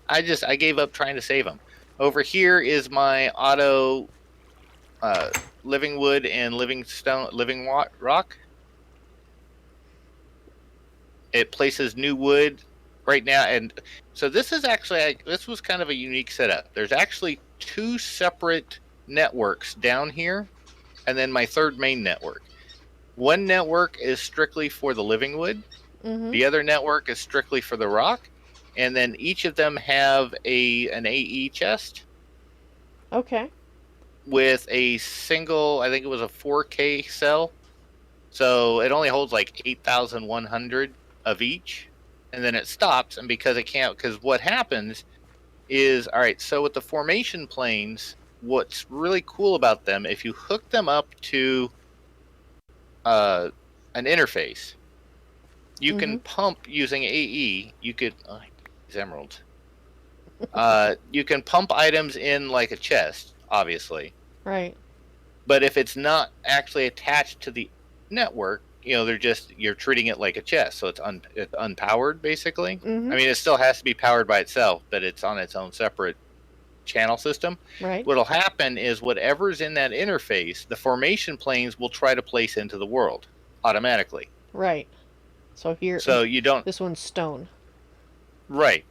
I gave up trying to save them. Over here is my auto living wood and living rock. It places new wood right now, and so this is actually this was kind of a unique setup. There's actually two separate networks down here, and then my third main network. One network is strictly for the living wood. Mm-hmm. The other network is strictly for the rock, and then each of them have an AE chest. Okay. With a single, I think it was a 4K cell. So it only holds like 8,100 of each, and then it stops. And because it can't, because what happens is, all right, so with the formation planes, what's really cool about them, if you hook them up to an interface, you can pump using AE. You could, these emeralds. You can pump items in like a chest, obviously. Right. But if it's not actually attached to the network, you're treating it like a chest, so it's unpowered, basically. Mm-hmm. I mean, it still has to be powered by itself, but it's on its own separate channel system. Right. What'll happen is whatever's in that interface, the formation planes will try to place into the world automatically. Right. So here. So you don't. This one's stone. Right.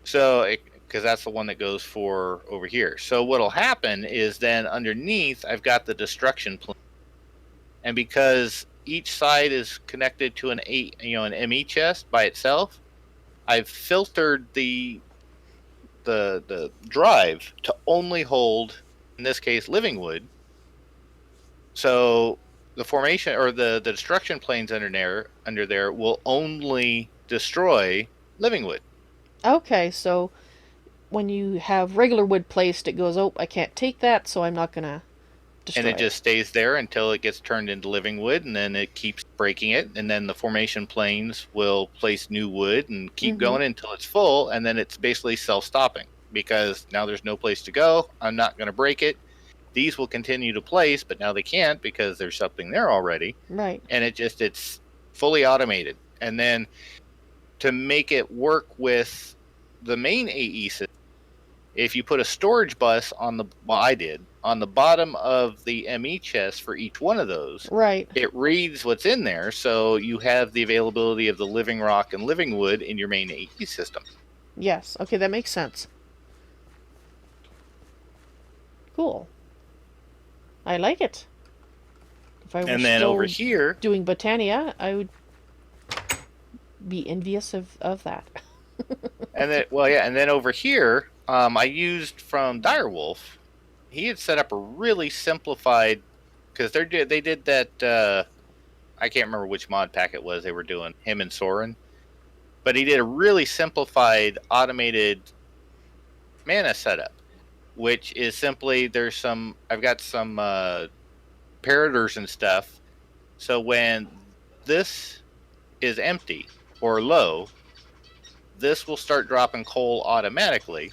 So because that's the one that goes for over here. So what'll happen is then underneath I've got the destruction plane, and because each side is connected to an ME chest by itself, I've filtered the drive to only hold, in this case, living wood. So the formation or the destruction planes under there will only destroy living wood. Okay, so when you have regular wood placed, it goes, oh, I can't take that, so I'm not gonna destroy and it just stays there until it gets turned into living wood, and then it keeps breaking it, and then the formation planes will place new wood and keep going until it's full, and then it's basically self-stopping because now there's no place to go. I'm not going to break it. These will continue to place, but now they can't because there's something there already. Right. And it's fully automated. And then to make it work with the main AE system, if you put a storage bus on the bottom of the ME chest for each one of those, right, it reads what's in there, so you have the availability of the living rock and living wood in your main AE system. Yes, okay, that makes sense. Cool. I like it. If I were and then still over here doing Britannia, I would be envious of that. and then over here, I used from Direwolf. He had set up a really simplified, because they did that. I can't remember which mod pack it was they were doing, him and Soren, but he did a really simplified automated mana setup, which is simply I've got some parators and stuff. So when this is empty or low, this will start dropping coal automatically.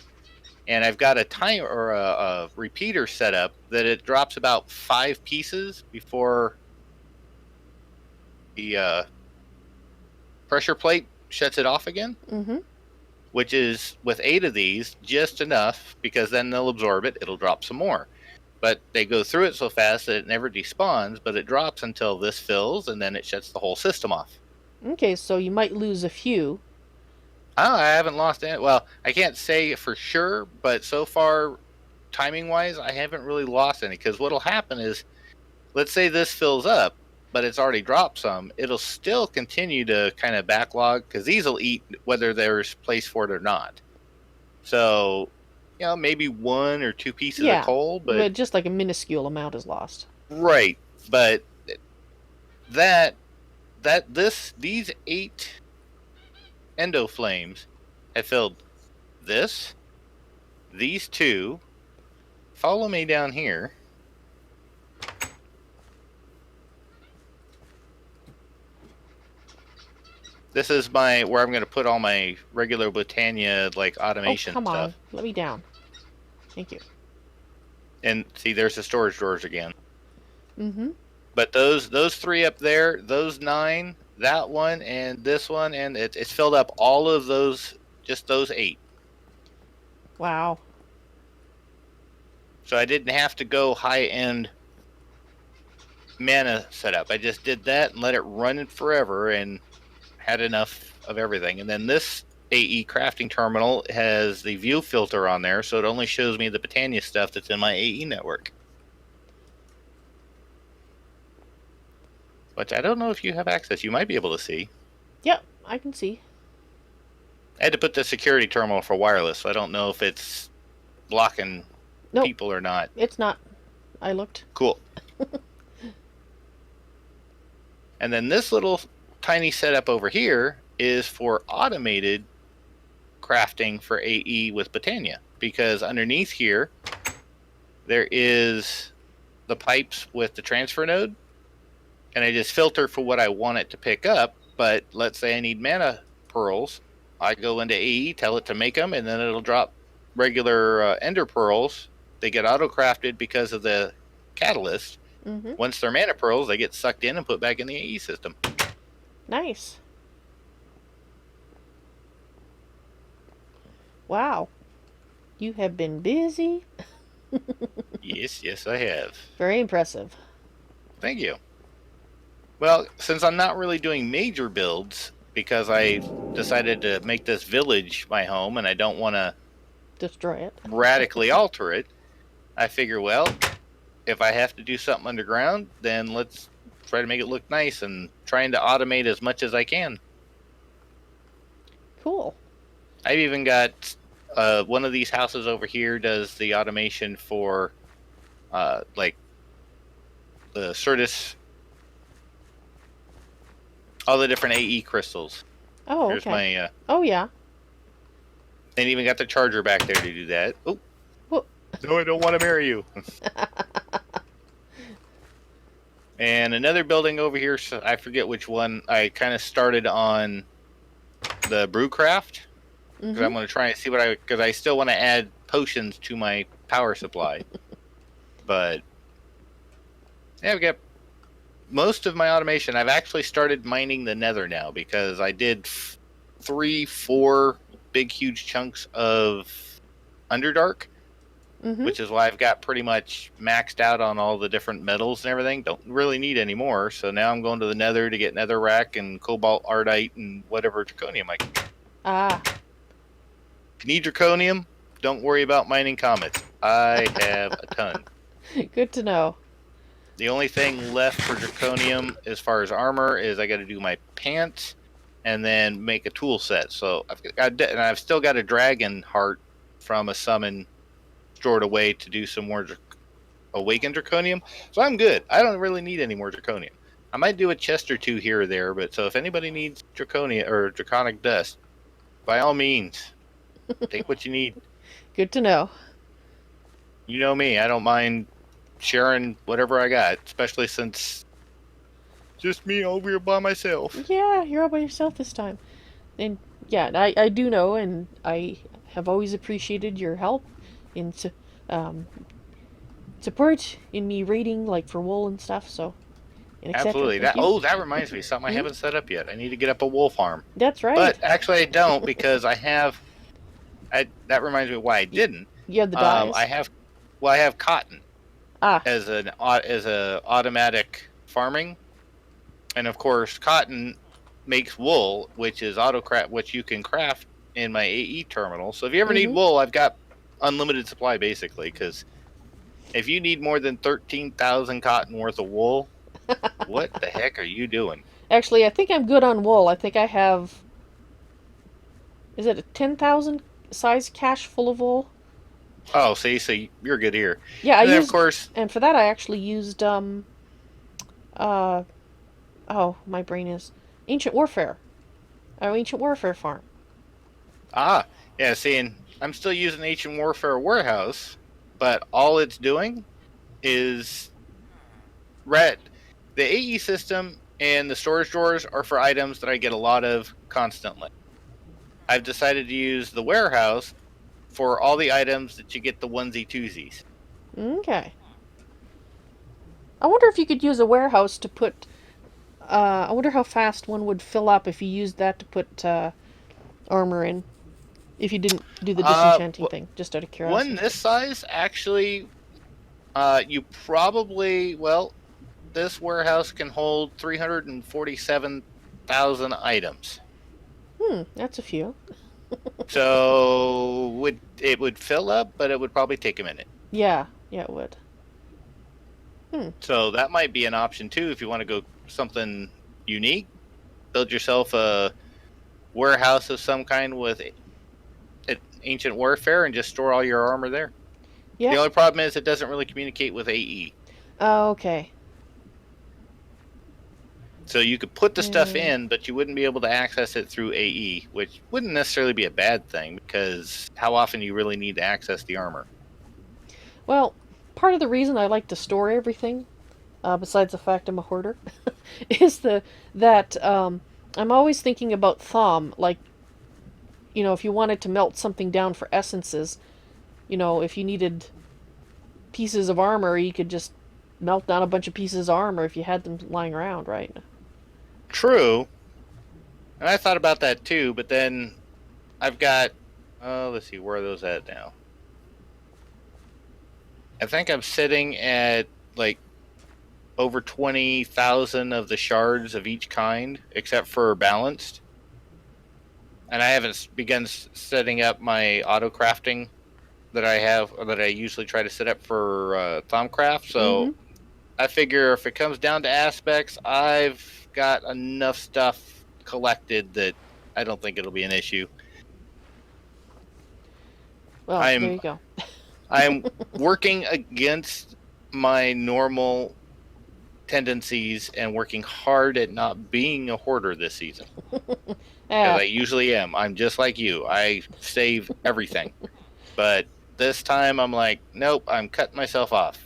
And I've got a timer or a repeater set up that it drops about 5 pieces before the pressure plate shuts it off again. Mm-hmm. Which is, with 8 of these, just enough, because then they'll absorb it. It'll drop some more. But they go through it so fast that it never despawns, but it drops until this fills, and then it shuts the whole system off. Okay, so you might lose a few. Oh, I haven't lost any. Well, I can't say for sure, but so far, timing-wise, I haven't really lost any. Because what'll happen is, let's say this fills up. but it's already dropped some, it'll still continue to kind of backlog because these will eat whether there's place for it or not. So, maybe 1 or 2 pieces of Yeah, coal, but but just like a minuscule amount is lost. right. But these 8 endo flames have filled this, these 2. Follow me down here. This is where I'm going to put all my regular Britannia like automation come stuff. on, let me down. Thank you. And see, there's the storage drawers again. Mm-hmm. But those 3 up there, those 9, that one, and this one, and it's filled up all of those, just those 8. Wow. So I didn't have to go high-end mana setup. I just did that and let it run forever and had enough of everything. And then this AE crafting terminal has the view filter on there, so it only shows me the Britannia stuff that's in my AE network. But I don't know if you have access. You might be able to see. Yep, I can see. I had to put the security terminal for wireless, so I don't know if it's blocking people or not. It's not. I looked. Cool. And then this little tiny setup over here is for automated crafting for AE with Britannia, because underneath here there is the pipes with the transfer node, and I just filter for what I want it to pick up. But let's say I need mana pearls, I go into AE, tell it to make them, and then it'll drop regular ender pearls. They get auto crafted because of the catalyst. Mm-hmm. Once they're mana pearls, they get sucked in and put back in the AE system. Nice. Wow. You have been busy. Yes, I have. Very impressive. Thank you. Well, since I'm not really doing major builds, because I decided to make this village my home and I don't want to destroy it, radically alter it, I figure, well, if I have to do something underground, then let's try to make it look nice and trying to automate as much as I can. Cool. I've even got one of these houses over here does the automation for like the Certus, all the different AE crystals. Oh, Here's okay. my oh, yeah. and even got the charger back there to do that. Oh, Whoa. No, I don't want to marry you. And another building over here, so I forget which one. I kind of started on the brewcraft because I'm going to try and see because I still want to add potions to my power supply. But yeah, I've got most of my automation. I've actually started mining the nether now because I did 3-4 big huge chunks of Underdark, which is why I've got pretty much maxed out on all the different metals and everything. Don't really need any more, so now I'm going to the nether to get netherrack and cobalt ardite and whatever draconium I can. If you need draconium, don't worry about mining comets. I have a ton. Good to know. The only thing left for draconium as far as armor is I got to do my pants and then make a tool set. So I've still got a dragon heart from a summon stored away to do some more awakened draconium. So I'm good. I don't really need any more draconium. I might do a chest or 2 here or there, but so if anybody needs draconia or draconic dust, by all means, take what you need. Good to know. You know me. I don't mind sharing whatever I got, especially since just me over here by myself. Yeah, you're all by yourself this time. And yeah, I do know, and I have always appreciated your help in support in me raiding, like for wool and stuff. So, and absolutely. That reminds me, something I haven't set up yet. I need to get up a wool farm. That's right. But actually, I don't because I have. That reminds me why I didn't. You have the dyes. I have cotton as a automatic farming, and of course, cotton makes wool, which is which you can craft in my AE terminal. So if you ever need wool, I've got unlimited supply basically. Because if you need more than 13,000 cotton worth of wool, What the heck are you doing? Actually, I think I'm good on wool. I think I have. Is it a 10,000 size cache full of wool? Oh, see, so you're good here. Yeah, I And then, of used. course, And for that, I actually used. Uh. Oh, my brain is. Ancient Warfare. Our Ancient Warfare farm. yeah, seeing I'm still using Ancient Warfare Warehouse, but all it's doing is red. The AE system and the storage drawers are for items that I get a lot of constantly. I've decided to use the warehouse for all the items that you get the onesie twosies. Okay. I wonder if you could use a warehouse to put. I wonder how fast one would fill up if you used that to put armor in. If you didn't do the disenchanting thing, just out of One curiosity. this size, actually, you probably, well, this warehouse can hold 347,000 items. That's a few. So it would fill up, but it would probably take a minute. Yeah, it would. So that might be an option too if you want to go something unique. Build yourself a warehouse of some kind with ancient warfare and just store all your armor there. The Yeah. only problem is it doesn't really communicate with AE. Okay. So you could put the stuff Yeah. in, but you wouldn't be able to access it through AE, which wouldn't necessarily be a bad thing because how often do you really need to access the armor? Well, part of the reason I like to store everything, besides the fact I'm a hoarder, is that I'm always thinking about thumb. Like, if you wanted to melt something down for essences, if you needed pieces of armor, you could just melt down a bunch of pieces of armor if you had them lying around, right? True. And I thought about that too, but then I've got, let's see, where are those at now? I think I'm sitting at like over 20,000 of the shards of each kind, except for balanced. And I haven't begun setting up my auto crafting that I have, or that I usually try to set up for Thaumcraft. Mm-hmm. So I figure if it comes down to aspects, I've got enough stuff collected that I don't think it'll be an issue. Well, there I'm you go. I'm working against my normal tendencies and working hard at not being a hoarder this season. Because I usually am. I'm just like you. I save everything. But this time I'm like, nope, I'm cutting myself off.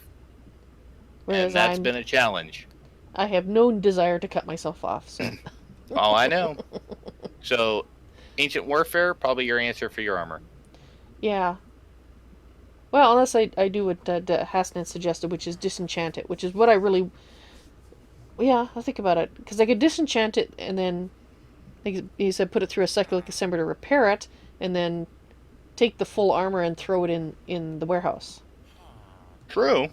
Whereas And that's been a challenge. I have no desire to cut myself off, so. Oh, I know. So, Ancient Warfare, probably your answer for your armor. Yeah. Well, unless I do what Hasnan suggested, which is disenchant it, which is what I really. Yeah, I'll think about it. Because I could disenchant it and then, like he said, put it through a cyclic assembler to repair it, and then take the full armor and throw it in the warehouse. True.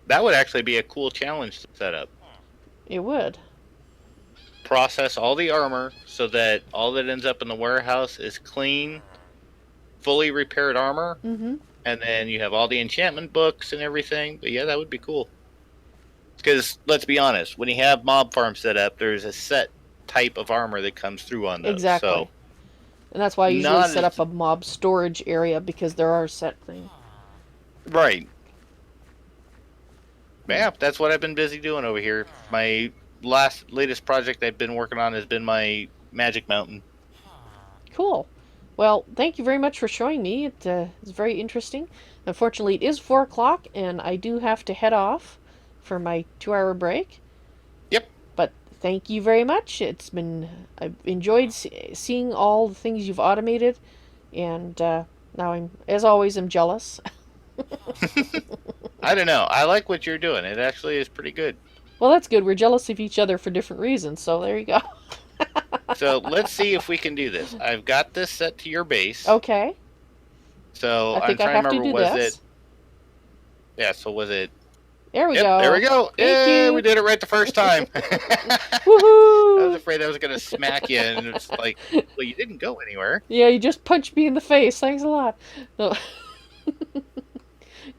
That would actually be a cool challenge to set up. It would. Process all the armor so that all that ends up in the warehouse is clean, fully repaired armor. Mm-hmm. And then you have all the enchantment books and everything. But yeah, that would be cool. Because let's be honest, when you have mob farms set up, there's a set type of armor that comes through on those. Exactly. So and that's why I usually set up a mob storage area, because there are set things. Right. Yeah, that's what I've been busy doing over here. My latest project I've been working on has been my Magic Mountain. Cool. Well, thank you very much for showing me. It's very interesting. Unfortunately, it is 4 o'clock, and I do have to head off for my 2-hour break. Yep. But thank you very much. I've enjoyed seeing all the things you've automated, and now as always, I'm jealous. I don't know. I like what you're doing. It actually is pretty good. Well, that's good. We're jealous of each other for different reasons, so there you go. So let's see if we can do this. I've got this set to your base. Okay. So I think I'm I trying have to to remember, do was this. it? Yeah, so was it? There we Yep, go. there we go. Thank Yeah, you. we did it right the first time. Woohoo! I was afraid I was going to smack you, and it's like, well, you didn't go anywhere. Yeah, you just punched me in the face. Thanks a lot. No.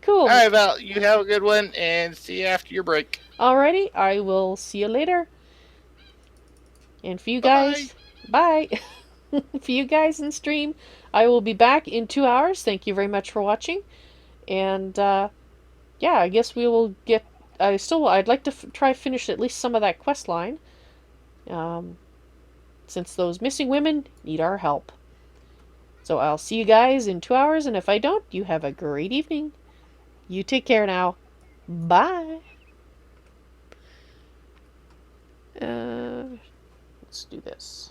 Cool. All right, Val, you have a good one, and see you after your break. Alrighty, I will see you later. And for you Bye-bye. guys, bye. For you guys in stream, I will be back in 2 hours. Thank you very much for watching. And yeah, I guess we will get. I'd like to try finish at least some of that quest line. Um, since those missing women need our help. So I'll see you guys in 2 hours, and if I don't, you have a great evening. You take care now. Bye. Let's do this.